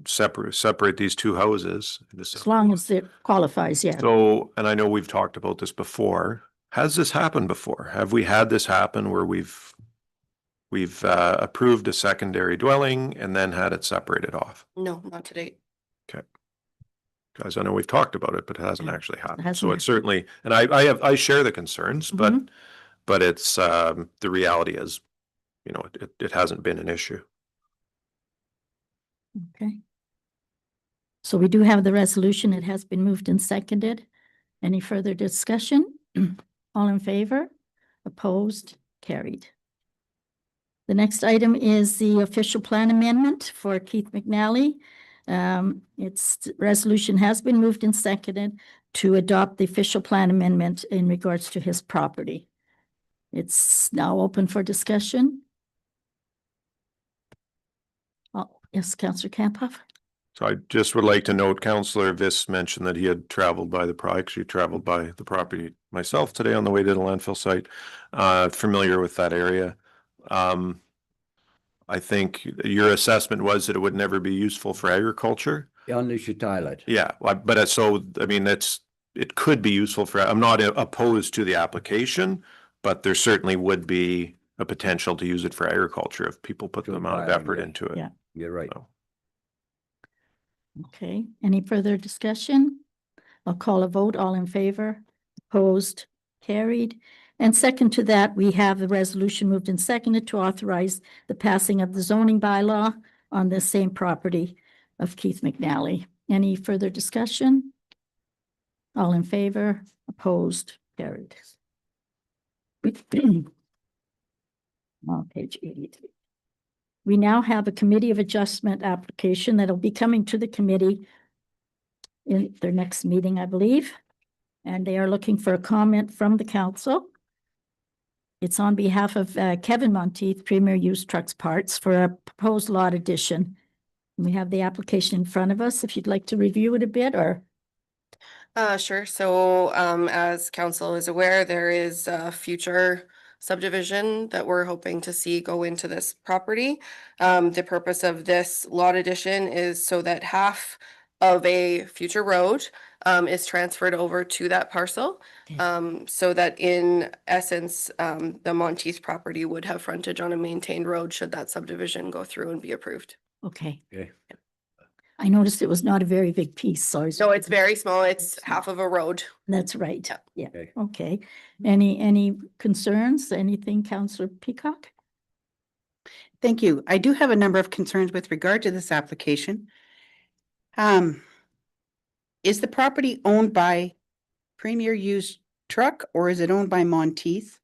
Speaker 10: separate these two houses.
Speaker 1: As long as it qualifies, yeah.
Speaker 10: So, and I know we've talked about this before. Has this happened before? Have we had this happen where we've approved a secondary dwelling and then had it separated off?
Speaker 3: No, not to date.
Speaker 10: Guys, I know we've talked about it, but it hasn't actually happened. So
Speaker 1: hasn't.
Speaker 10: it's certainly, and I share the concerns,
Speaker 1: Mhm.
Speaker 10: but it's, the reality is, it hasn't been an issue.
Speaker 1: Okay. So we do have the resolution. It has been moved and seconded. Any further discussion? All in favor? Opposed? Carried. The next item is the official plan amendment for Keith McNally. Its resolution has been moved and seconded to adopt the official plan amendment in regards to his property. It's now open for discussion. Oh, yes, Councillor Campoff?
Speaker 10: So I just would like to note, Councillor Viss mentioned that he had traveled by the property myself today on the way to the landfill site, familiar with that area. I think your assessment was that it would never be useful for agriculture.
Speaker 4: Unless you tile it.
Speaker 10: Yeah, but I mean, it could be useful for, I'm not opposed to the application, but there certainly would be a potential to use it for agriculture if people put the
Speaker 4: To
Speaker 10: amount of
Speaker 4: tiling,
Speaker 10: effort
Speaker 4: yeah.
Speaker 10: into it.
Speaker 1: Yeah.
Speaker 4: You're right.
Speaker 10: So,
Speaker 1: Okay, any further discussion? I'll call a vote. All in favor? Opposed? Carried. And second to that, we have the resolution moved and seconded to authorize the passing of the zoning bylaw on the same property of Keith McNally. Any further discussion? All in favor? Opposed? Carried. On page 83. We now have a Committee of Adjustment application that'll be coming to the committee in their next meeting, I believe. And they are looking for a comment from the council. It's on behalf of Kevin Monteith, Premier Used Trucks Parts, for a proposed lot addition. We have the application in front of us, if you'd like to review it a bit, or
Speaker 3: Sure. So, as council is aware, there is a future subdivision that we're hoping to see go into this property. The purpose of this lot addition is so that half of a future road is transferred over to that parcel.
Speaker 1: Okay.
Speaker 3: So that in essence, the Monteith property would have frontage on a maintained road should that subdivision go through and be approved.
Speaker 1: okay.
Speaker 4: Okay.
Speaker 1: I noticed it was not a very big piece, so I was.
Speaker 3: So it's very small. It's half of a road.
Speaker 1: That's right.
Speaker 3: Yeah.
Speaker 1: Yeah,
Speaker 4: Okay.
Speaker 1: okay. Any concerns? Anything, Councillor Peacock?
Speaker 5: Thank you. I do have a number of concerns with regard to this application. Is the property owned by Premier Used Truck or is it owned by Monteith?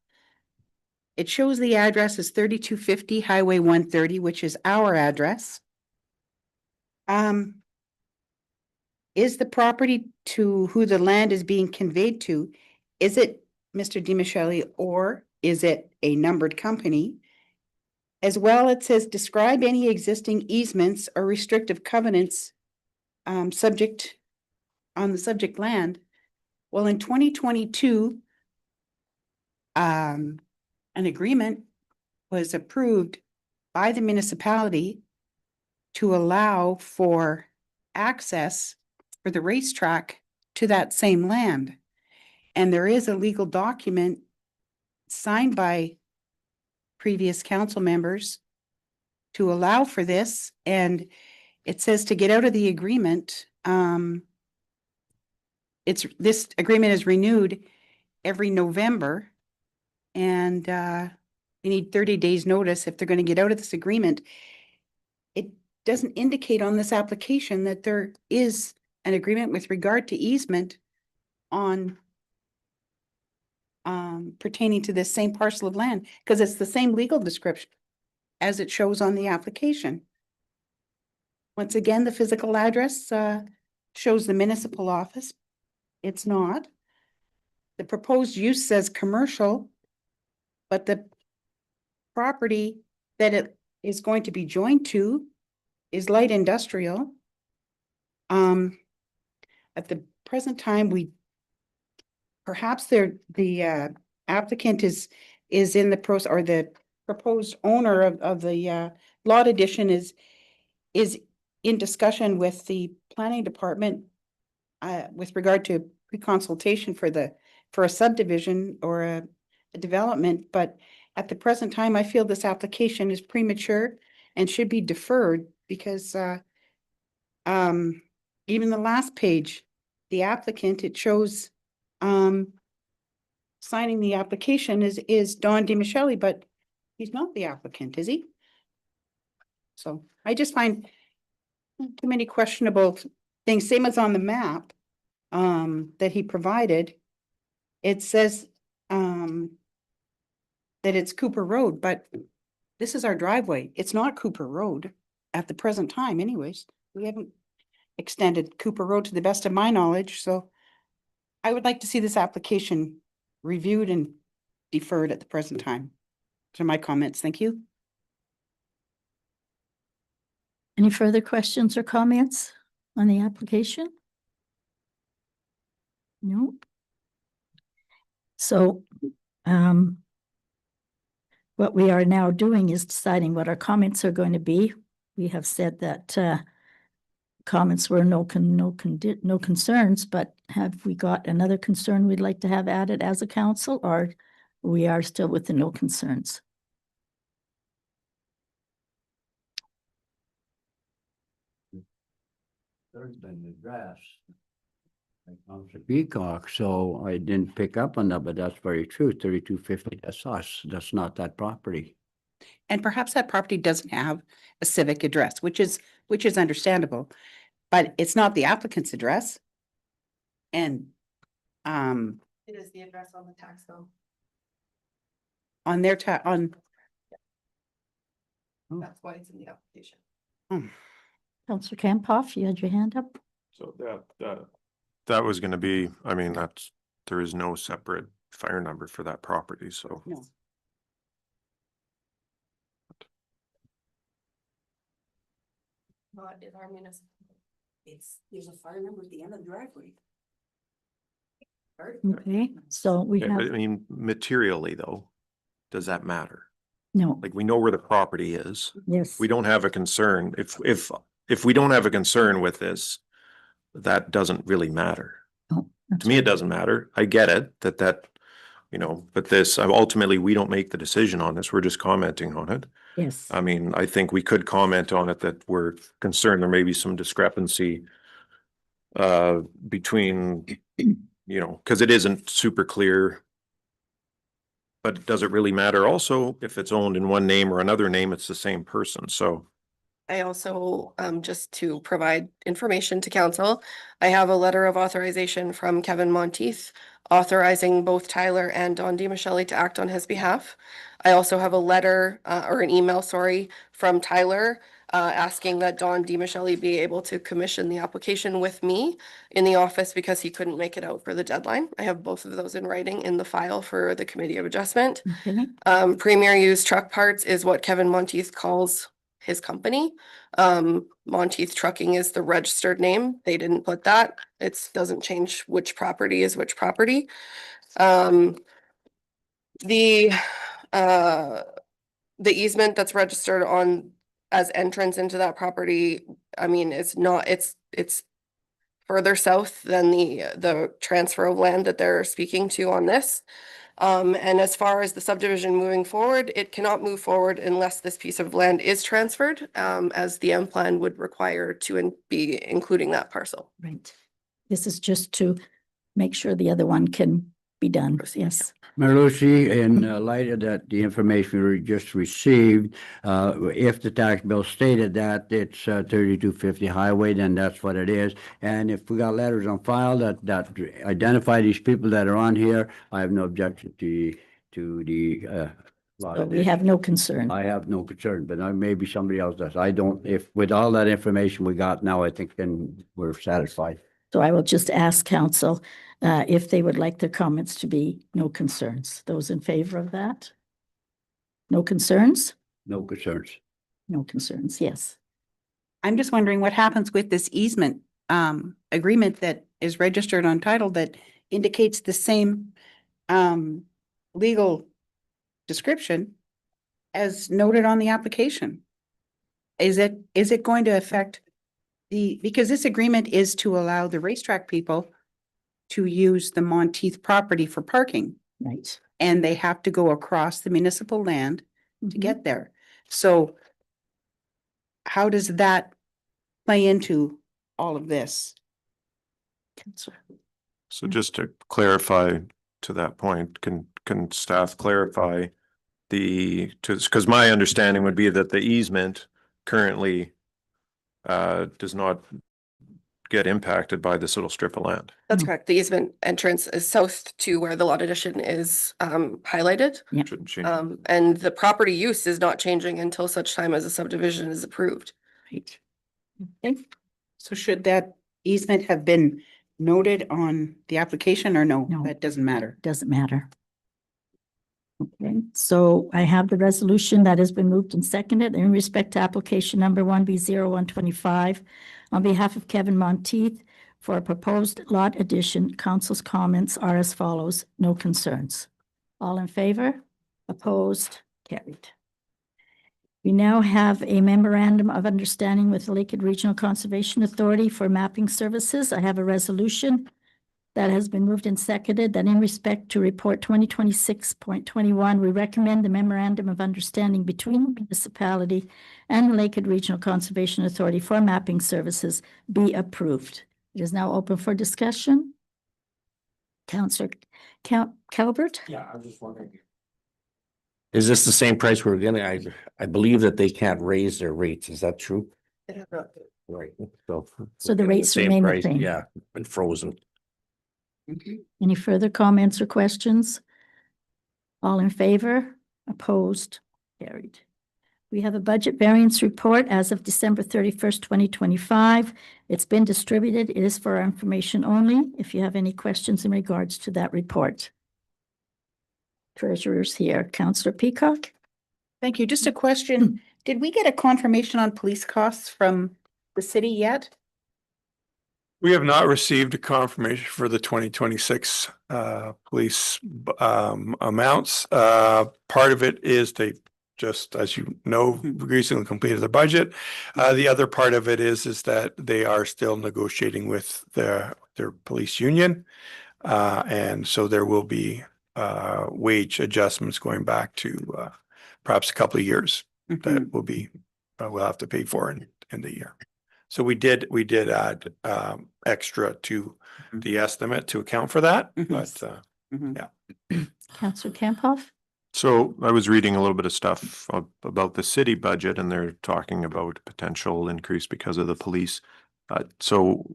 Speaker 5: It shows the address as 3250 Highway 130, which is our address. Is the property to who the land is being conveyed to, is it Mr. DiMichele or is it a numbered company? As well, it says describe any existing easements or restrictive covenants subject on the subject land. Well, in 2022, an agreement was approved by the municipality to allow for access for the racetrack to that same land. And there is a legal document signed by previous council members to allow for this. And it says to get out of the agreement, this agreement is renewed every November. And they need 30 days notice if they're going to get out of this agreement. It doesn't indicate on this application that there is an agreement with regard to easement on pertaining to this same parcel of land, because it's the same legal description as it shows on the application. Once again, the physical address shows the municipal office. It's not. The proposed use says commercial, but the property that it is going to be joined to is light industrial. At the present time, perhaps the applicant is in the process, or the proposed owner of the lot addition is in discussion with the planning department with regard to pre-consultation for a subdivision or a development. But at the present time, I feel this application is premature and should be deferred because even the last page, the applicant, it shows signing the application is Don DiMichele, but he's not the applicant, is he? So I just find too many questionable things, same as on the map that he provided. It says that it's Cooper Road, but this is our driveway. It's not Cooper Road at the present time anyways. We haven't extended Cooper Road to the best of my knowledge, so I would like to see this application reviewed and deferred at the present time. Those are my comments. Thank you.
Speaker 1: Any further questions or comments on the application? No. So, what we are now doing is deciding what our comments are going to be. We have said that, comments were no concerns, but have we got another concern we'd like to have added as a council, or we are still with the no concerns?
Speaker 4: There's been addressed. By Councilor Peacock, so I didn't pick up on that, but that's very true. 3250, that's us. That's not that property.
Speaker 5: And perhaps that property doesn't have a civic address, which is understandable, but it's not the applicant's address. And,
Speaker 3: It is the address on the tax bill.
Speaker 5: on their on,
Speaker 3: That's why it's in the application.
Speaker 1: Councillor Campoff, you had your hand up?
Speaker 10: So that was gonna be, I mean, there is no separate fire number for that property, so.
Speaker 5: no.
Speaker 3: Not in our municipal.
Speaker 9: There's a fire number at the end of the driveway.
Speaker 1: Okay, so we
Speaker 10: Yeah,
Speaker 1: have,
Speaker 10: I mean, materially though, does that matter?
Speaker 1: no,
Speaker 10: Like, we know where the property is.
Speaker 1: yes.
Speaker 10: We don't have a concern. If we don't have a concern with this, that doesn't really matter.
Speaker 1: Oh, that's
Speaker 10: To me, it
Speaker 1: right.
Speaker 10: doesn't matter. I get it, that, you know, but this, ultimately, we don't make the decision on this. We're just commenting on it.
Speaker 1: Yes,
Speaker 10: I mean, I think we could comment on it that we're concerned there may be some discrepancy between, you know, because it isn't super clear. But does it really matter also if it's owned in one name or another name, it's the same person, so.
Speaker 3: I also, just to provide information to council, I have a letter of authorization from Kevin Monteith authorizing both Tyler and Don DiMichele to act on his behalf. I also have a letter, or an email, sorry, from Tyler, asking that Don DiMichele be able to commission the application with me in the office because he couldn't make it out for the deadline. I have both of those in writing in the file for the Committee of Adjustment.
Speaker 1: okay,
Speaker 3: Premier Used Truck Parts is what Kevin Monteith calls his company. Monteith Trucking is the registered name. They didn't put that. It doesn't change which property is which property. The easement that's registered on as entrance into that property, I mean, it's further south than the transfer of land that they're speaking to on this. And as far as the subdivision moving forward, it cannot move forward unless this piece of land is transferred, as the M plan would require to be including that parcel.
Speaker 1: right. This is just to make sure the other one can be done, yes.
Speaker 4: Mayor Lucy, in light of that, the information we just received, if the tax bill stated that it's 3250 highway, then that's what it is. And if we got letters on file that identify these people that are on here, I have no objection to the lot
Speaker 1: So
Speaker 4: of
Speaker 1: we
Speaker 4: this.
Speaker 1: have no concern.
Speaker 4: I have no concern, but maybe somebody else does. I don't, if with all that information we got now, I think then we're satisfied.
Speaker 1: So I will just ask council if they would like their comments to be no concerns. Those in favor of that? No concerns?
Speaker 4: No concerns.
Speaker 1: No concerns, yes.
Speaker 5: I'm just wondering what happens with this easement agreement that is registered on title that indicates the same legal description as noted on the application. Is it going to affect because this agreement is to allow the racetrack people to use the Monteith property for parking,
Speaker 1: Right.
Speaker 5: and they have to go across the municipal land to
Speaker 1: Mhm.
Speaker 5: get there. So how does that play into all of this?
Speaker 1: Councillor.
Speaker 10: So just to clarify to that point, can staff clarify because my understanding would be that the easement currently does not get impacted by this little strip of land.
Speaker 3: That's
Speaker 1: Mm.
Speaker 3: correct. The easement entrance is south to where the lot addition is highlighted.
Speaker 1: Yeah.
Speaker 10: Shouldn't change.
Speaker 3: And the property use is not changing until such time as a subdivision is approved.
Speaker 1: Right. Okay.
Speaker 5: So should that easement have been noted on the application or no?
Speaker 1: No.
Speaker 5: That doesn't matter.
Speaker 1: Doesn't matter. Okay, so I have the resolution that has been moved and seconded in respect to application number 1B0125 on behalf of Kevin Monteith, for a proposed lot addition. Council's comments are as follows. No concerns. All in favor? Opposed? Carried. We now have a memorandum of understanding with the Lakehead Regional Conservation Authority for mapping services. I have a resolution that has been moved and seconded that in respect to report 2026.21, we recommend the memorandum of understanding between the municipality and the Lakehead Regional Conservation Authority for mapping services be approved. It is now open for discussion. Councillor Calvert?
Speaker 6: Yeah, I was just wondering. Is this the same price we're getting? I believe that they can't raise their rates. Is that true? Right, so.
Speaker 1: So the
Speaker 6: we're getting
Speaker 1: rates remain the
Speaker 6: price,
Speaker 1: same.
Speaker 6: Yeah, been frozen.
Speaker 1: Any further comments or questions? All in favor? Opposed? Carried. We have a budget variance report as of December 31st, 2025. It's been distributed. It is for our information only. If you have any questions in regards to that report. Treasurer's here. Councillor Peacock?
Speaker 5: Thank you. Just a question. Did we get a confirmation on police costs from the city yet?
Speaker 11: We have not received a confirmation for the 2026 police amounts. Part of it is they just, as you know, recently completed the budget. The other part of it is that they are still negotiating with their police union. And so there will be wage adjustments going back to perhaps a couple of years that will be we'll have to pay for in the year. So we did add extra to the estimate to account for that, but yeah.
Speaker 1: Councillor Kamphoff?
Speaker 10: So I was reading a little bit of stuff about the city budget, and they're talking about potential increase because of the police. So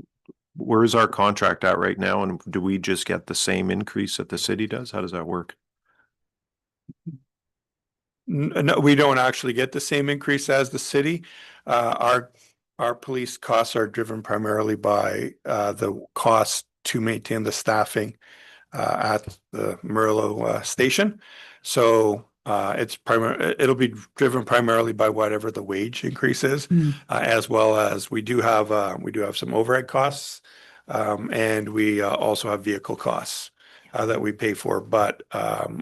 Speaker 10: where is our contract at right now, and do we just get the same increase that the city does? How does that work?
Speaker 11: No, we don't actually get the same increase as the city. Our police costs are driven primarily by the cost to maintain the staffing at the Murillo station. So it'll be driven primarily by whatever the wage increase is, as well as we do have some overhead costs, and we also have vehicle costs that we pay for. But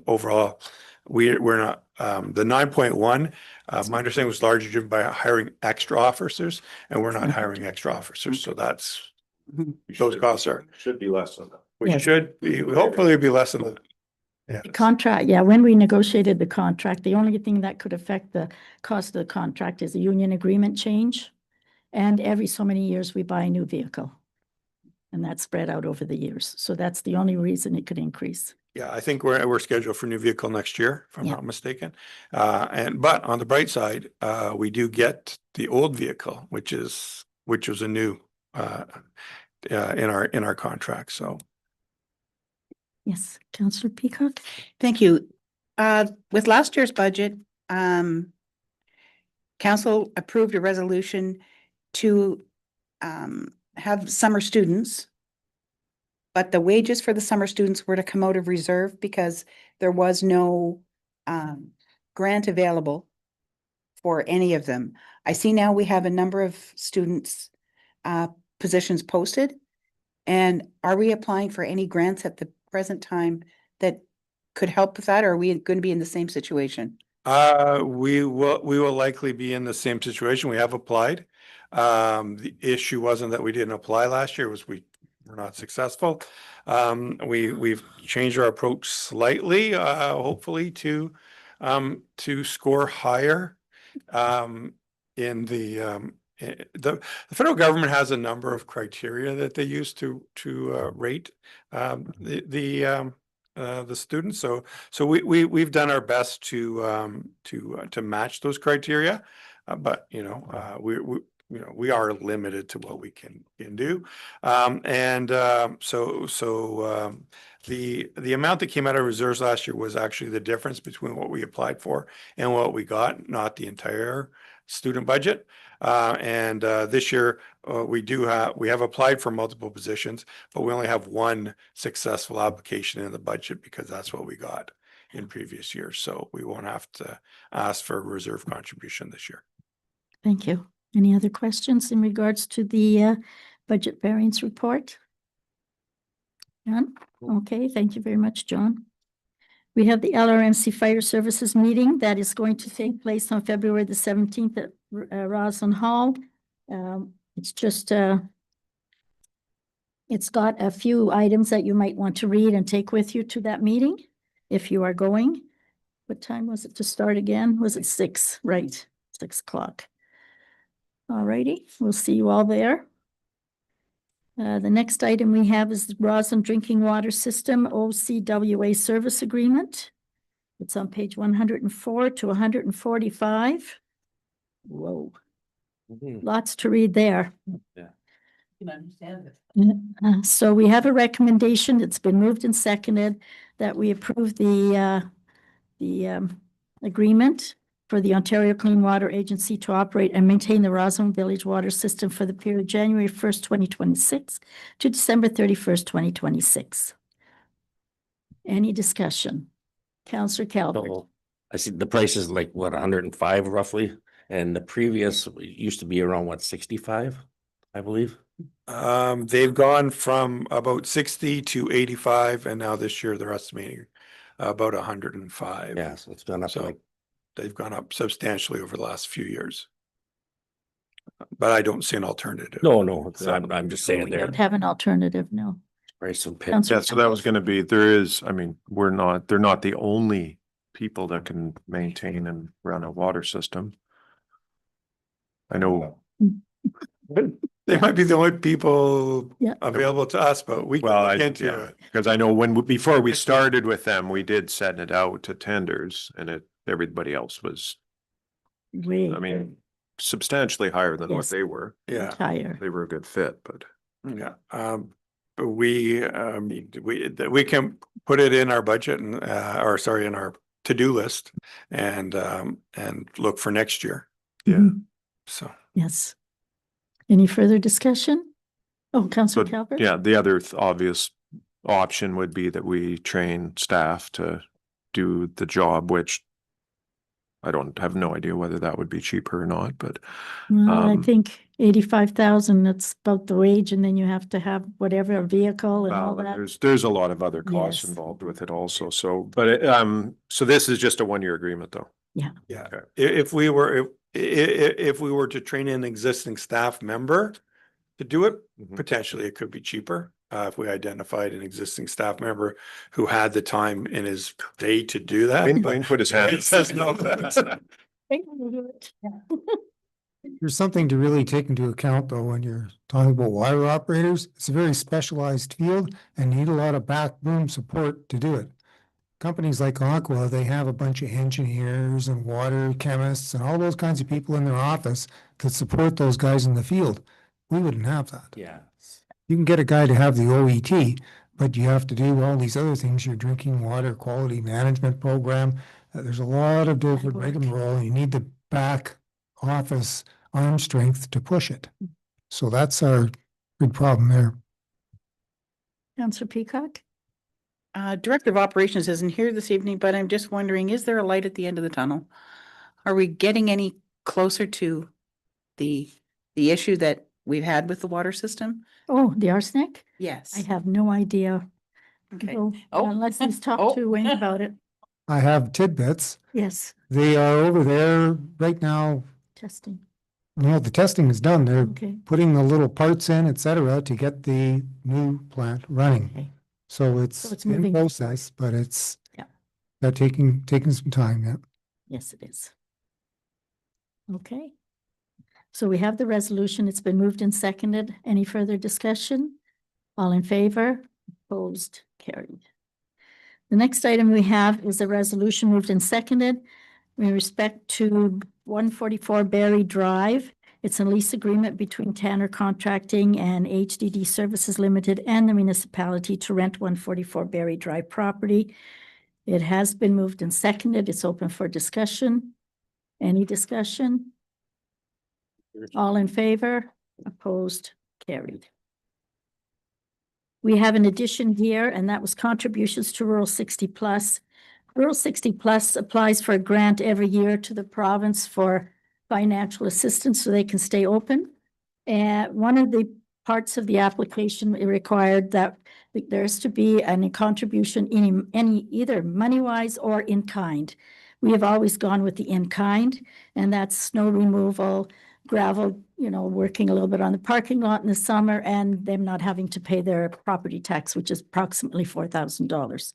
Speaker 11: overall, we're not the 9.1. My understanding was largely driven by hiring extra officers, and we're not hiring extra officers. So that's those costs are
Speaker 10: Should be less than that.
Speaker 11: we should be hopefully be less than that. Yeah.
Speaker 1: The contract, yeah, when we negotiated the contract, the only thing that could affect the cost of the contract is a union agreement change. And every so many years, we buy a new vehicle. And that's spread out over the years. So that's the only reason it could increase.
Speaker 11: Yeah, I think we're scheduled for a new vehicle next year, if I'm
Speaker 1: Yeah.
Speaker 11: not mistaken. But on the bright side, we do get the old vehicle, which was a new in our contract. So
Speaker 1: Yes, Councillor Peacock?
Speaker 5: Thank you. With last year's budget, council approved a resolution to have summer students. But the wages for the summer students were to come out of reserve because there was no grant available for any of them. I see now we have a number of students positions posted. And are we applying for any grants at the present time that could help with that, or are we going to be in the same situation?
Speaker 11: we will likely be in the same situation. We have applied. The issue wasn't that we didn't apply last year, it was we were not successful. We've changed our approach slightly, hopefully to score higher. In the federal government has a number of criteria that they use to rate the students. So we've done our best to match those criteria, but we are limited to what we can do. The amount that came out of reserves last year was actually the difference between what we applied for and what we got, not the entire student budget. This year we have applied for multiple positions, but we only have one successful application in the budget because that's what we got in previous years. So we won't have to ask for a reserve contribution this year.
Speaker 1: Thank you. Any other questions in regards to the Budget variance report? None? Okay, thank you very much, John. We have the LRMC Fire Services meeting that is going to take place on February the 17th at Roslyn Hall. It's just, it's got a few items that you might want to read and take with you to that meeting if you are going. What time was it to start again? Was it 6? Right, 6 o'clock. All righty, we'll see you all there. The next item we have is the Roslyn Drinking Water System OCWA Service Agreement. It's on page 104 to 145. Whoa, lots to read there.
Speaker 9: Can understand it.
Speaker 1: So we have a recommendation. It's been moved and seconded that we approve the agreement for the Ontario Clean Water Agency to operate and maintain the Roslyn Village water system for the period January 1st, 2026 to December 31st, 2026. Any discussion? Councillor Calvert.
Speaker 6: So I see the price is like, what, 105 roughly? And the previous used to be around, what, 65, I believe?
Speaker 11: They've gone from about 60 to 85, and now this year they're estimating about 105.
Speaker 6: Yeah, so it's gone up to
Speaker 11: So
Speaker 6: like,
Speaker 11: they've gone up substantially over the last few years. But I don't see an alternative.
Speaker 6: no, I'm just saying
Speaker 1: We
Speaker 6: there.
Speaker 1: don't have an alternative, no.
Speaker 6: Price of pit.
Speaker 1: Councillor
Speaker 10: Yeah, so that was gonna be, there is, I mean, they're not the only people that can maintain and run a water system. I know,
Speaker 11: They might be the only people
Speaker 1: Yeah.
Speaker 11: available to us, but we
Speaker 10: well, I,
Speaker 11: can't do
Speaker 10: yeah,
Speaker 11: it.
Speaker 10: because I know before we started with them, we did send it out to tenders and everybody else was,
Speaker 1: Way
Speaker 10: I mean, substantially higher than what
Speaker 1: Yes.
Speaker 10: they were.
Speaker 11: Yeah,
Speaker 1: higher.
Speaker 10: They were a good fit, but.
Speaker 11: yeah. But we can put it in our budget and, or sorry, in our to-do list and look for next year.
Speaker 10: Yeah.
Speaker 1: Mhm.
Speaker 11: So.
Speaker 1: Yes. Any further discussion? Oh, Councillor
Speaker 10: But,
Speaker 1: Calvert?
Speaker 10: yeah, the other obvious option would be that we train staff to do the job, which I don't have no idea whether that would be cheaper or not, but
Speaker 1: Well, I
Speaker 10: um,
Speaker 1: think 85,000, that's about the wage, and then you have to have whatever, a vehicle and all
Speaker 10: well,
Speaker 1: that.
Speaker 10: there's a lot of other costs
Speaker 1: Yes.
Speaker 10: involved with it also. So, but so this is just a 1-year agreement though.
Speaker 11: Yeah,
Speaker 10: Okay.
Speaker 11: if we were to train an existing staff member to do it,
Speaker 10: Mhm.
Speaker 11: potentially it could be cheaper. If we identified an existing staff member who had the time in his day to do that.
Speaker 10: Wayne
Speaker 11: but
Speaker 10: put his hand.
Speaker 11: It says no.
Speaker 2: There's something to really take into account though, when you're talking about water operators. It's a very specialized field and you need a lot of backroom support to do it. Companies like Aqua, they have a bunch of engineers and water chemists and all those kinds of people in their office that support those guys in the field. We wouldn't have that.
Speaker 6: Yeah.
Speaker 2: You can get a guy to have the OET, but you have to do all these other things, your drinking water quality management program. There's a lot of different rigmarole. You need the back office arm strength to push it. So that's our big problem there.
Speaker 1: Councillor Peacock?
Speaker 5: Director of Operations isn't here this evening, but I'm just wondering, is there a light at the end of the tunnel? Are we getting any closer to the issue that we've had with the water system?
Speaker 1: Oh, the arsenic?
Speaker 5: Yes.
Speaker 1: I have no idea.
Speaker 5: Okay.
Speaker 1: So,
Speaker 5: Oh.
Speaker 1: unless he's
Speaker 5: Oh.
Speaker 1: talked to Wayne about it.
Speaker 2: I have tidbits.
Speaker 1: Yes,
Speaker 2: They are over there right now.
Speaker 1: testing.
Speaker 2: The testing is done. They're
Speaker 1: Okay.
Speaker 2: putting the little parts in, et cetera, to get the new plant running.
Speaker 1: Okay.
Speaker 2: So
Speaker 1: So
Speaker 2: it's
Speaker 1: it's
Speaker 2: in
Speaker 1: moving
Speaker 2: process, but it's
Speaker 1: Yeah.
Speaker 2: they're taking some time, yeah.
Speaker 1: Yes, it is. Okay. So we have the resolution. It's been moved and seconded. Any further discussion? All in favor? Opposed? Carried. The next item we have is a resolution moved and seconded in respect to 144 Berry Drive. It's a lease agreement between Tanner Contracting and HDD Services Limited and the municipality to rent 144 Berry Drive property. It has been moved and seconded. It's open for discussion. Any discussion? All in favor? Opposed? Carried. We have an addition here, and that was contributions to Rural 60 Plus. Rural 60 Plus applies for a grant every year to the province for financial assistance so they can stay open. And one of the parts of the application, it required that there's to be any contribution in any, either money-wise or in kind. We have always gone with the in kind, and that's snow removal, gravel, you know, working a little bit on the parking lot in the summer, and them not having to pay their property tax, which is approximately $4,000.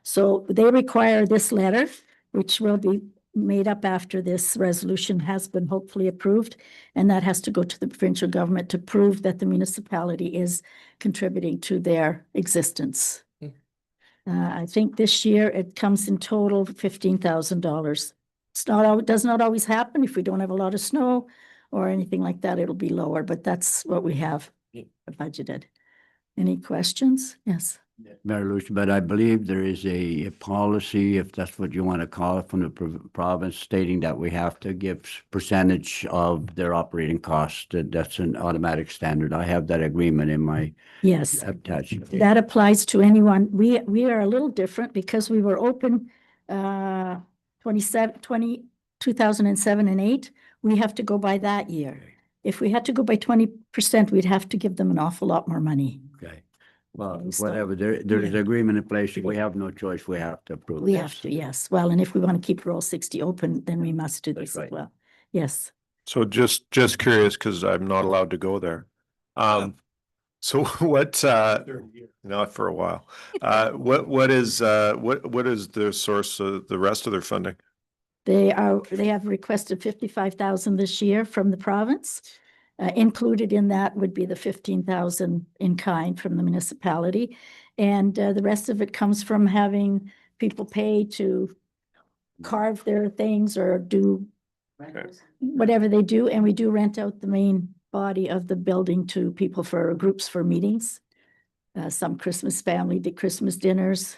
Speaker 1: So they require this letter, which will be made up after this resolution has been hopefully approved, and that has to go to the provincial government to prove that the municipality is contributing to their existence. I think this year it comes in total $15,000. It's not, does not always happen. If we don't have a lot of snow or anything like that, it'll be lower, but that's what we have budgeted. Any questions? Yes.
Speaker 4: Mayor Lucia, but I believe there is a policy, if that's what you want to call it, from the province stating that we have to give percentage of their operating costs. That's an automatic standard. I have that agreement in my
Speaker 1: Yes.
Speaker 4: attachment.
Speaker 1: That applies to anyone. We are a little different because we were open 2007 and 8. We have to go by that year. If we had to go by 20%, we'd have to give them an awful lot more money.
Speaker 4: Okay. Well,
Speaker 1: Okay, so-
Speaker 4: whatever, there's an agreement in place. We have no choice. We have to approve
Speaker 1: We
Speaker 4: this.
Speaker 1: have to, yes. Well, and if we want to keep Roll 60 open, then we must do
Speaker 4: That's
Speaker 1: this as
Speaker 4: right.
Speaker 1: well. Yes.
Speaker 10: So just curious, because I'm not allowed to go there. So what, not for a while. What is the source of the rest of their funding?
Speaker 1: They have requested 55,000 this year from the province. Included in that would be the 15,000 in kind from the municipality. And the rest of it comes from having people pay to carve their things or do whatever they do. And we do rent out the main body of the building to people for groups for meetings. Some Christmas family, Christmas dinners,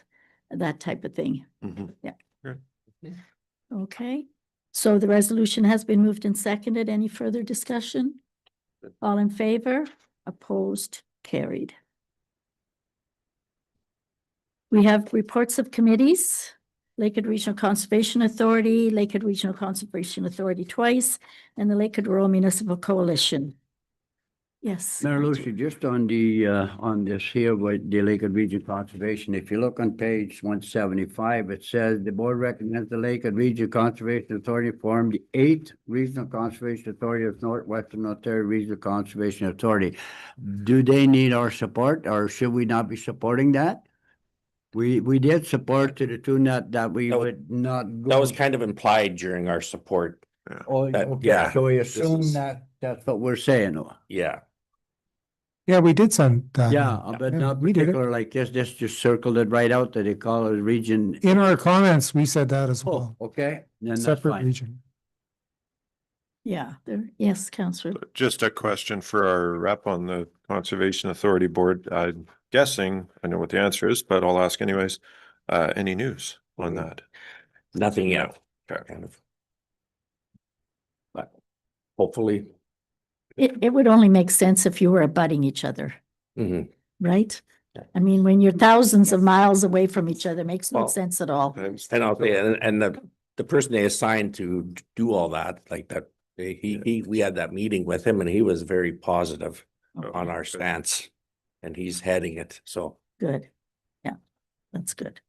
Speaker 1: that type of thing.
Speaker 10: Mhm.
Speaker 1: Yeah.
Speaker 10: Good.
Speaker 1: Okay, so the resolution has been moved and seconded. Any further discussion? All in favor? Opposed? Carried. We have reports of committees. Lakehead Regional Conservation Authority, Lakehead Regional Conservation Authority twice, and the Lakehead Rural Municipal Coalition. Yes.
Speaker 4: Mayor Lucia, just on this here with the Lakehead Region Conservation, if you look on page 175, it says the board recommends the Lakehead Region Conservation Authority form the 8th Regional Conservation Authority of Northwestern Ontario Regional Conservation Authority. Do they need our support, or should we not be supporting that? We did support to the tune that we
Speaker 6: That was-
Speaker 4: would not.
Speaker 6: That was kind of implied during our support.
Speaker 4: Oh,
Speaker 6: that-
Speaker 4: okay,
Speaker 6: yeah,
Speaker 4: so we
Speaker 6: this
Speaker 4: assume
Speaker 6: is-
Speaker 4: that's what we're saying.
Speaker 6: Yeah.
Speaker 2: Yeah, we did send that.
Speaker 4: Yeah, but not
Speaker 2: we did it.
Speaker 4: particular like this just circled it right out that they call it region.
Speaker 2: In our comments, we said that as
Speaker 4: Oh,
Speaker 2: well.
Speaker 4: okay, then that's
Speaker 2: Separate
Speaker 4: fine.
Speaker 2: region.
Speaker 1: Yeah, there, yes, Councillor.
Speaker 10: Just a question for our rep on the Conservation Authority Board. I'm guessing, I know what the answer is, but I'll ask anyways. Any news on that?
Speaker 6: Nothing yet.
Speaker 10: Okay.
Speaker 6: Kind of. But hopefully.
Speaker 1: It would only make sense if you were abutting each other,
Speaker 6: Mhm.
Speaker 1: right?
Speaker 6: Yeah.
Speaker 1: I mean, when you're thousands of miles away from each other, it makes no
Speaker 6: Well,
Speaker 1: sense at all.
Speaker 6: And I'll say, and the person they assigned to do all that, like that, we had that meeting with him and he was very positive on our stance. And he's heading it, so.
Speaker 1: Good. Yeah, that's good.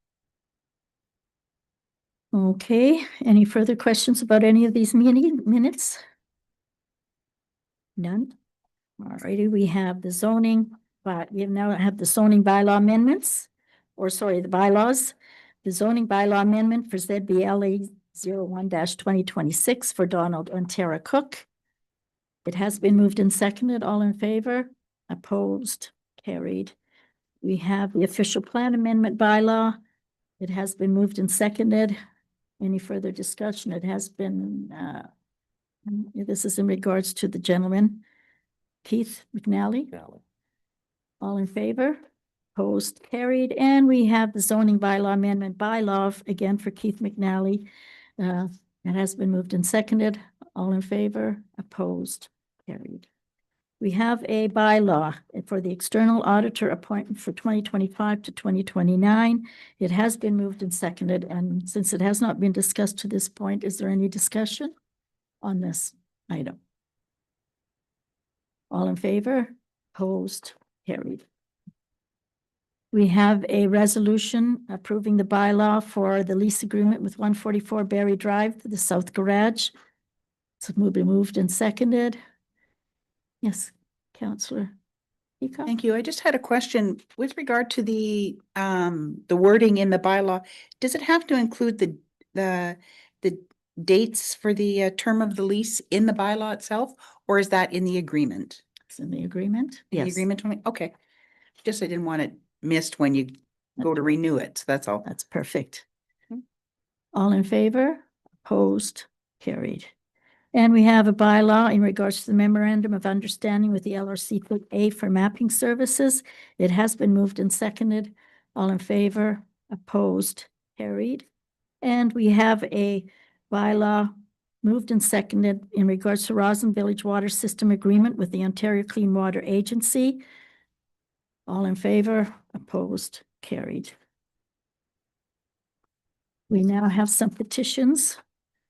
Speaker 1: Okay, any further questions about any of these meeting minutes? None? Alrighty, we have the zoning, but we now have the zoning bylaw amendments, or sorry, the bylaws. The zoning bylaw amendment for ZBLA 01-2026 for Donald and Tara Cook. It has been moved and seconded. All in favor? Opposed? Carried. We have the official plan amendment bylaw. It has been moved and seconded. Any further discussion? It has been, this is in regards to the gentleman, Keith McNally. All in favor? Opposed? Carried. And we have the zoning bylaw amendment bylaw, again for Keith McNally. It has been moved and seconded. All in favor? Opposed? Carried. We have a bylaw for the external auditor appointment for 2025 to 2029. It has been moved and seconded, and since it has not been discussed to this point, is there any discussion on this item? All in favor? Opposed, carried. We have a resolution approving the bylaw for the lease agreement with 144 Berry Drive, the South Garage. So moved and seconded. Yes, Counselor Peacock?
Speaker 5: Thank you. I just had a question with regard to the wording in the bylaw. Does it have to include the dates for the term of the lease in the bylaw itself, or is that in the agreement?
Speaker 1: It's in the agreement?
Speaker 5: In the
Speaker 1: Yes,
Speaker 5: agreement only? Okay. Just I didn't want it missed when you go to renew it. So that's all.
Speaker 1: that's perfect.
Speaker 5: Hmm.
Speaker 1: All in favor? Opposed? Carried. And we have a bylaw in regards to the memorandum of understanding with the LRC Put A for mapping services. It has been moved and seconded. All in favor? Opposed? Carried. And we have a bylaw moved and seconded in regards to Roslyn Village Water System Agreement with the Ontario Clean Water Agency. All in favor? Opposed? Carried. We now have some petitions.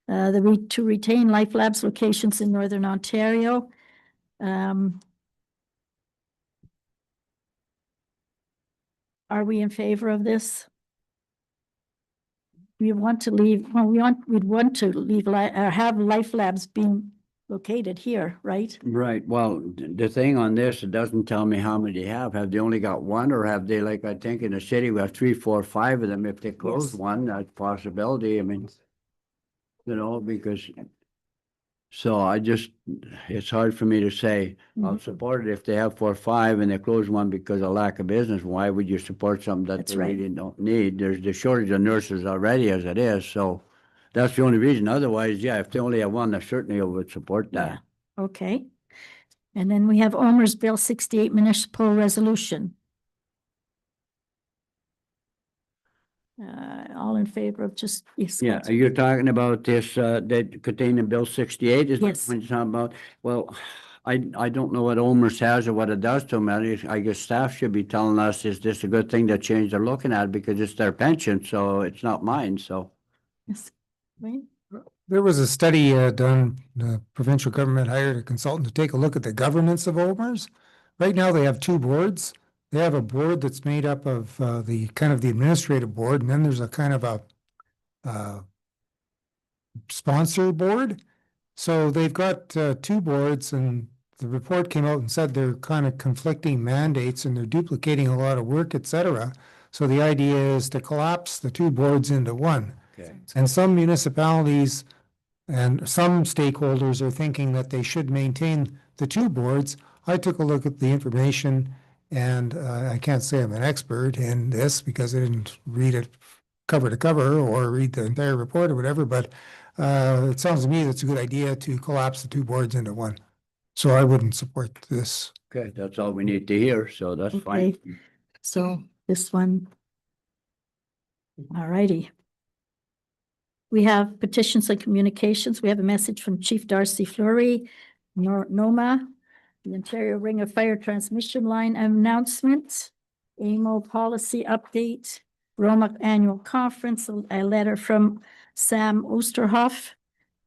Speaker 1: To retain Life Labs locations in Northern Ontario. Are we in favor of this? We want to leave, well, we'd want to leave, have Life Labs being located here, right?
Speaker 4: Right, well, the thing on this, it doesn't tell me how many they have. Have they only got one, or have they, like, I think in the city, we have 3, 4, 5 of them. If they close
Speaker 1: Yes.
Speaker 4: one, that's a possibility. I mean, you know, because, so I just, it's hard for me to say, I'll
Speaker 1: Mhm.
Speaker 4: support it if they have 4 or 5 and they close one because of lack of business. Why would you support something that
Speaker 1: That's
Speaker 4: they
Speaker 1: right.
Speaker 4: really don't need? There's the shortage of nurses already as it is, so that's the only reason. Otherwise, yeah, if they only have one, I certainly would support
Speaker 1: Yeah,
Speaker 4: that.
Speaker 1: okay. And then we have Omer's Bill 68 municipal resolution. All in favor of just, yes.
Speaker 4: Yeah, are
Speaker 1: Councillor?
Speaker 4: you talking about this, that contained in Bill 68? Is that
Speaker 1: Yes.
Speaker 4: what you're talking about? Well, I don't know what OMERS has or what it does to them. I guess staff should be telling us, is this a good thing that change they're looking at, because it's their pension, so it's not mine, so.
Speaker 1: Yes. Wayne?
Speaker 2: There was a study done, the provincial government hired a consultant to take a look at the governance of OMERS. Right now, they have 2 boards. They have a board that's made up of the kind of the administrative board, and then there's a kind of a sponsor board. So they've got 2 boards, and the report came out and said they're kind of conflicting mandates and they're duplicating a lot of work, et cetera. So the idea is to collapse the 2 boards into one.
Speaker 4: Okay.
Speaker 2: And some municipalities and some stakeholders are thinking that they should maintain the 2 boards. I took a look at the information, and I can't say I'm an expert in this because I didn't read it cover to cover or read the entire report or whatever, but it sounds to me that's a good idea to collapse the 2 boards into one. So I wouldn't support this.
Speaker 4: Okay, that's all we need to hear, so that's fine.
Speaker 1: Okay. So this one. All righty. We have petitions and communications. We have a message from Chief Darcy Fleury, NOMA, the Ontario Ring of Fire Transmission Line announcement, AMO policy update, Roma annual conference, a letter from Sam Osterhoff,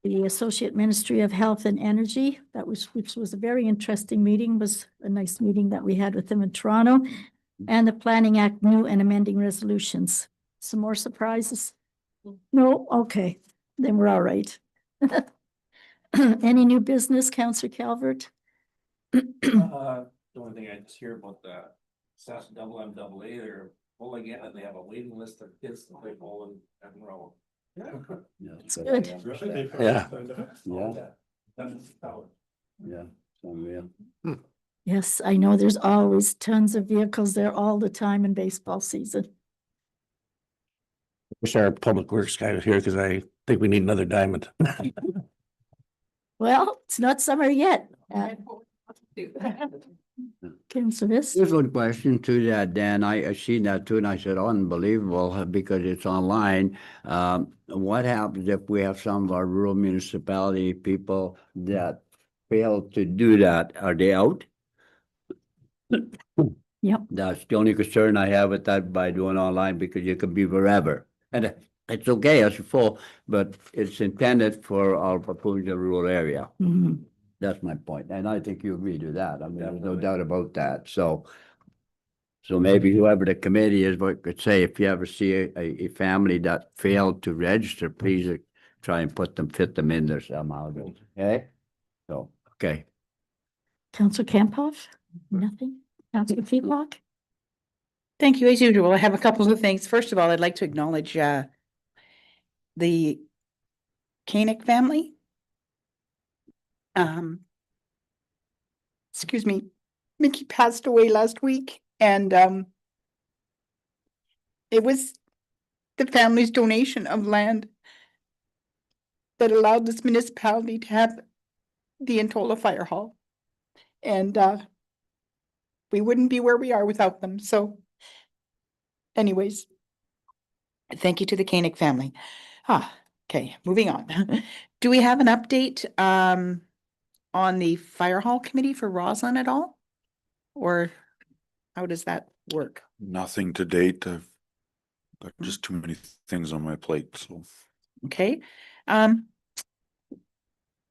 Speaker 1: the Associate Ministry of Health and Energy, which was a very interesting meeting, was a nice meeting that we had with them in Toronto, and the Planning Act new and amending resolutions. Some more surprises? No? Okay, then we're all right. Any new business, Councillor Calvert?
Speaker 6: The only thing I just hear about the SAS double MAA, they're pulling in and they have a waiting list of kids to play bowling and roll.
Speaker 1: It's good.
Speaker 6: Yeah.
Speaker 4: Yeah, unreal.
Speaker 1: Yes, I know there's always tons of vehicles there all the time in baseball season.
Speaker 6: Wish our public works guy was here because I think we need another diamond.
Speaker 1: Well, it's not summer yet. Councillor Viss?
Speaker 4: Here's one question to that, Dan. I seen that too, and I said unbelievable because it's online. What happens if we have some of our rural municipality people that fail to do that? Are they out?
Speaker 1: Yep.
Speaker 4: That's the only concern I have with that by doing online, because you can be wherever. And it's okay as a full, but it's intended for our proposed rural area.
Speaker 1: Mhm.
Speaker 4: That's my point, and I think you agree to that. I mean, there's no doubt about that, so. So maybe whoever the committee is, what could say, if you ever see a family that failed to register, please try and fit them in there somehow, okay? So, okay.
Speaker 1: Councillor Campoff, nothing? Councillor Feedlock?
Speaker 5: Thank you. As usual, I have a couple of things. First of all, I'd like to acknowledge the Koenig family. Excuse me, Mickey passed away last week, and it was the family's donation of land that allowed this municipality to have the Intola Fire Hall. And we wouldn't be where we are without them, so anyways, thank you to the Koenig family. Okay, moving on. Do we have an update on the Fire Hall Committee for Roslyn at all? Or how does that work?
Speaker 12: Nothing to date. I've got just too many things on my plate, so.
Speaker 5: Okay.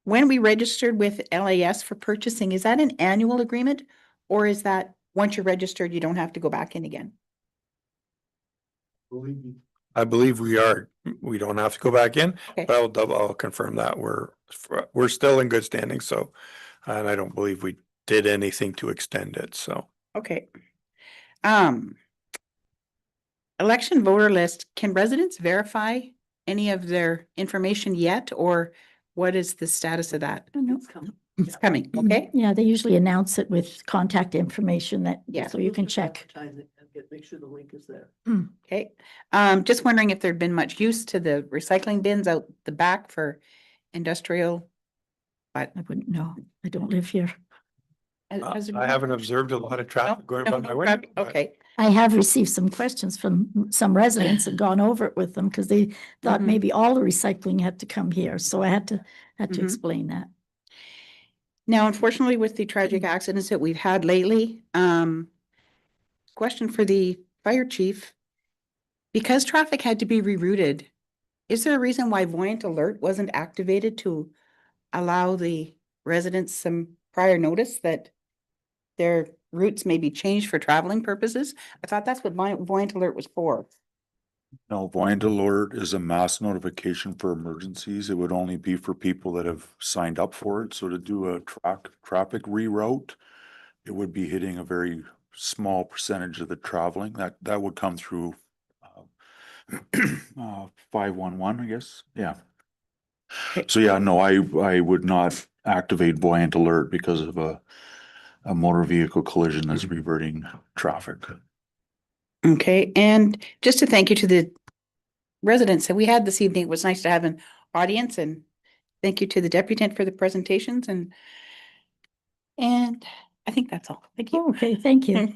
Speaker 5: When we registered with LAS for purchasing, is that an annual agreement? Or is that once you're registered, you don't have to go back in again?
Speaker 11: I believe we don't have to go back in,
Speaker 5: Okay.
Speaker 11: but I'll confirm that we're still in good standing, so. And I don't believe we did anything to extend it, so.
Speaker 5: Okay. Election voter list, can residents verify any of their information yet, or what is the status of that?
Speaker 1: No.
Speaker 5: It's coming, okay?
Speaker 1: Yeah, they usually announce it with contact information that,
Speaker 5: Yeah.
Speaker 1: so you can check.
Speaker 9: Make sure the link is there.
Speaker 5: Okay, just wondering if there'd been much use to the recycling bins out the back for industrial. But
Speaker 1: I wouldn't know. I don't live here.
Speaker 11: I haven't observed a lot of traffic going by my window. but-
Speaker 5: Okay,
Speaker 1: I have received some questions from some residents and gone over it with them because they thought
Speaker 5: Mhm.
Speaker 1: maybe all the recycling had to come here. So I had to
Speaker 5: Mhm.
Speaker 1: explain that.
Speaker 5: now unfortunately with the tragic accidents that we've had lately, question for the fire chief. Because traffic had to be rerouted, is there a reason why Voyant Alert wasn't activated to allow the residents some prior notice that their routes may be changed for traveling purposes? I thought that's what Voyant Alert was for.
Speaker 12: No, Voyant Alert is a mass notification for emergencies. It would only be for people that have signed up for it. So to do a traffic reroute, it would be hitting a very small percentage of the traveling. That would come through 511, I guess. Yeah.
Speaker 5: Okay.
Speaker 12: So yeah, no, I would not activate Voyant Alert because of a motor vehicle collision that's reverting traffic.
Speaker 5: Okay, and just to thank you to the residents that we had this evening, it was nice to have an audience, and thank you to the deputant for the presentations, and I think that's all. Thank you.
Speaker 1: Okay, thank you.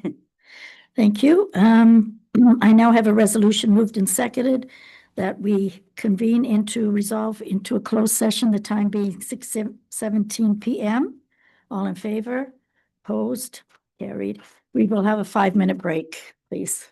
Speaker 1: Thank you. I now have a resolution moved and seconded that we convene resolve into a closed session, the time being 6:17 PM. All in favor? Opposed? Carried. We will have a 5-minute break, please.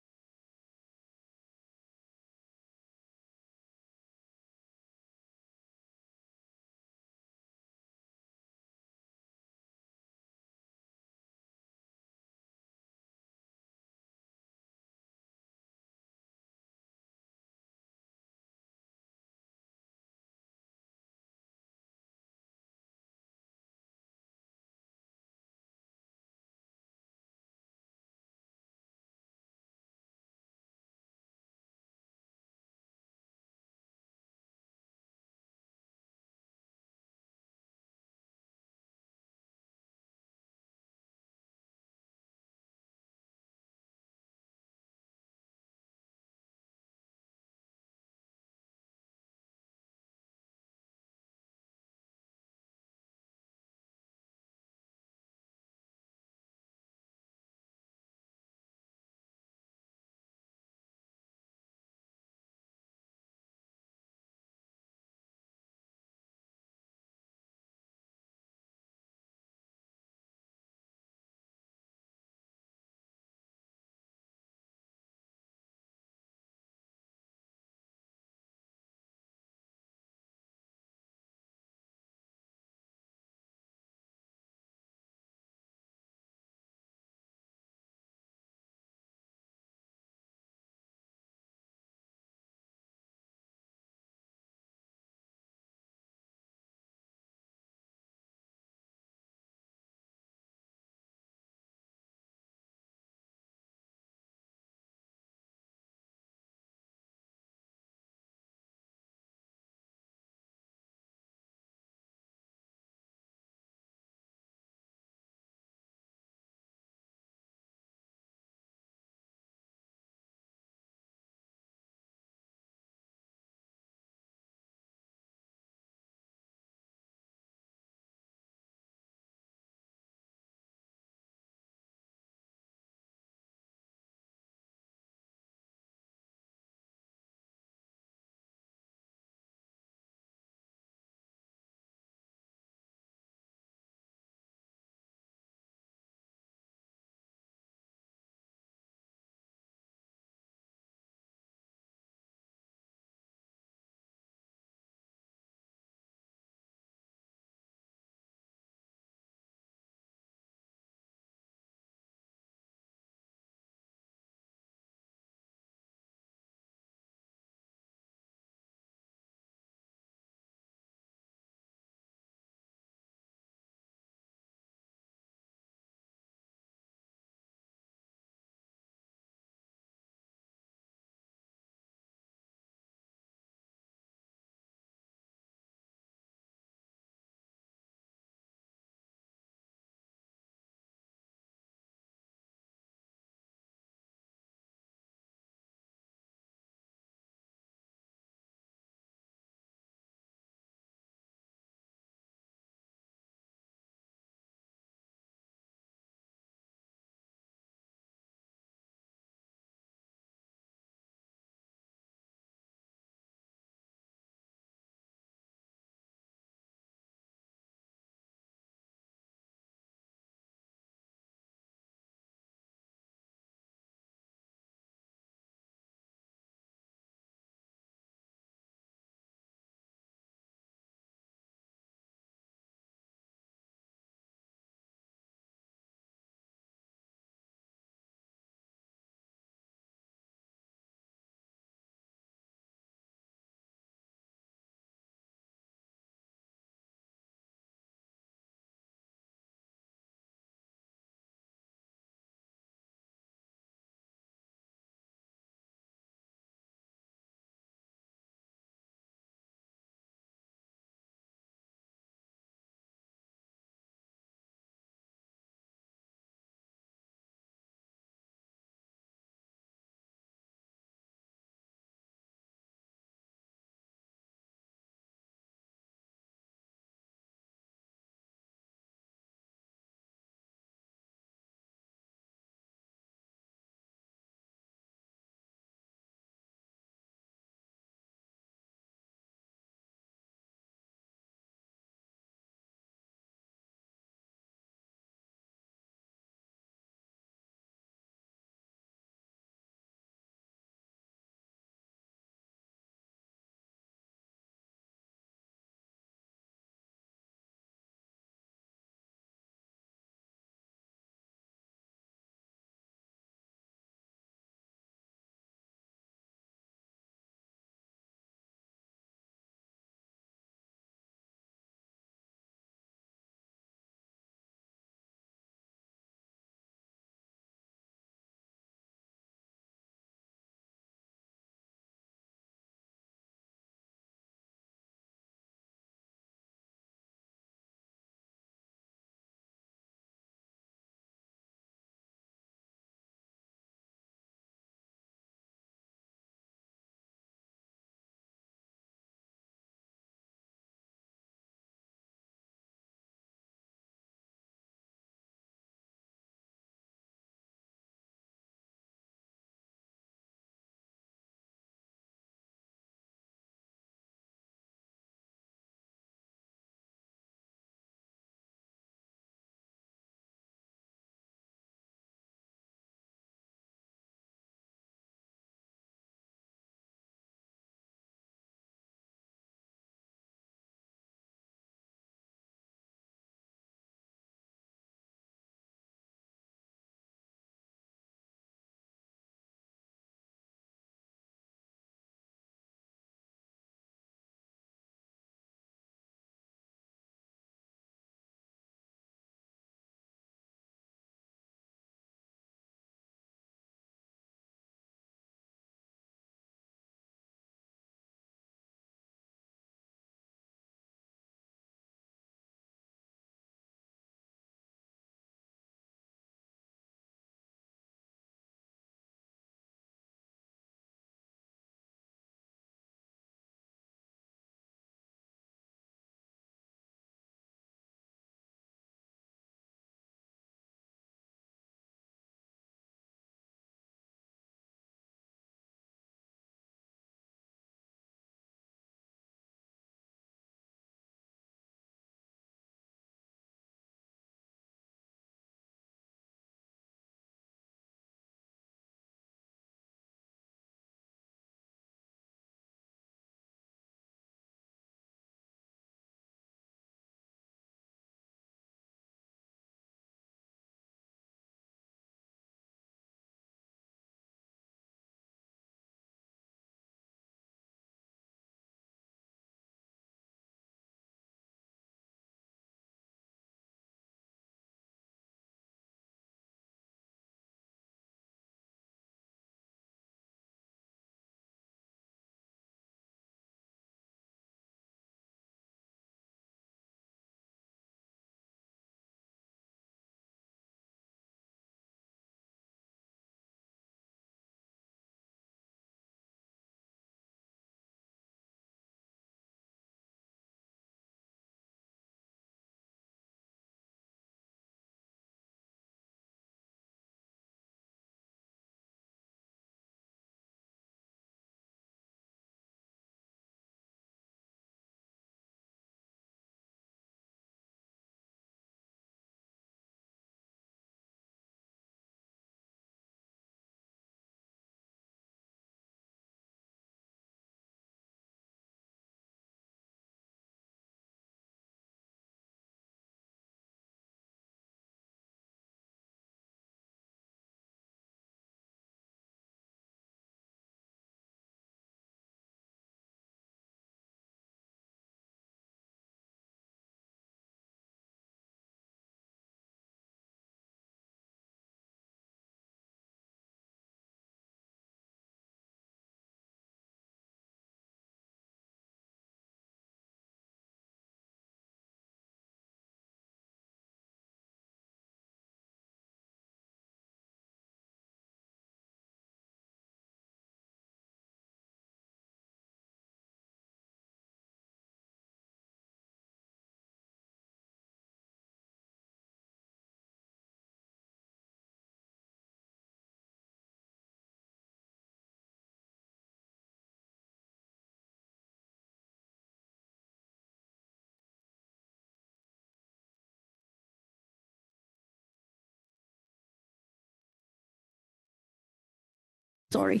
Speaker 1: sorry.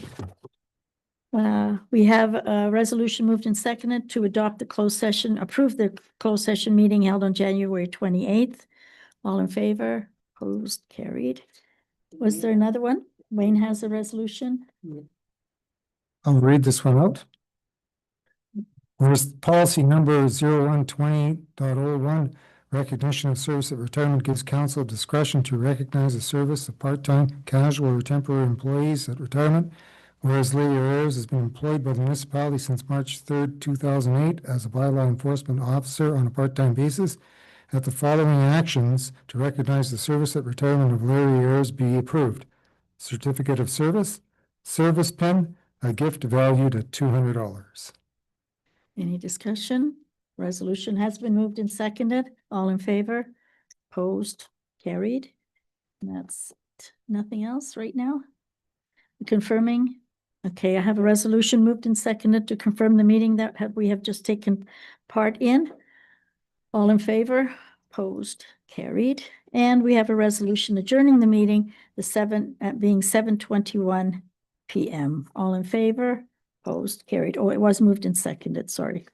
Speaker 1: We have a resolution moved and seconded to adopt the closed session, approve the closed session meeting held on January 28th. All in favor? Opposed? Carried. Was there another one? Wayne has a resolution.
Speaker 2: I'll read this one out. Whereas policy number 0120.01, recognition of service at retirement gives council discretion to recognize the service of part-time, casual, or temporary employees at retirement. Whereas Larry Ayers has been employed by the municipality since March 3rd, 2008 as a bylaw enforcement officer on a part-time basis, that the following actions to recognize the service at retirement of Larry Ayers be approved. Certificate of service, service pin, a gift valued at $200.
Speaker 1: Any discussion? Resolution has been moved and seconded. All in favor? Opposed? Carried. And that's it. Nothing else right now? Confirming. Okay, I have a resolution moved and seconded to confirm the meeting that we have just taken part in. All in favor? Opposed? Carried. And we have a resolution adjourning the meeting, being 7:21 PM. All in favor? Opposed? Carried. Oh, it was moved and seconded, sorry.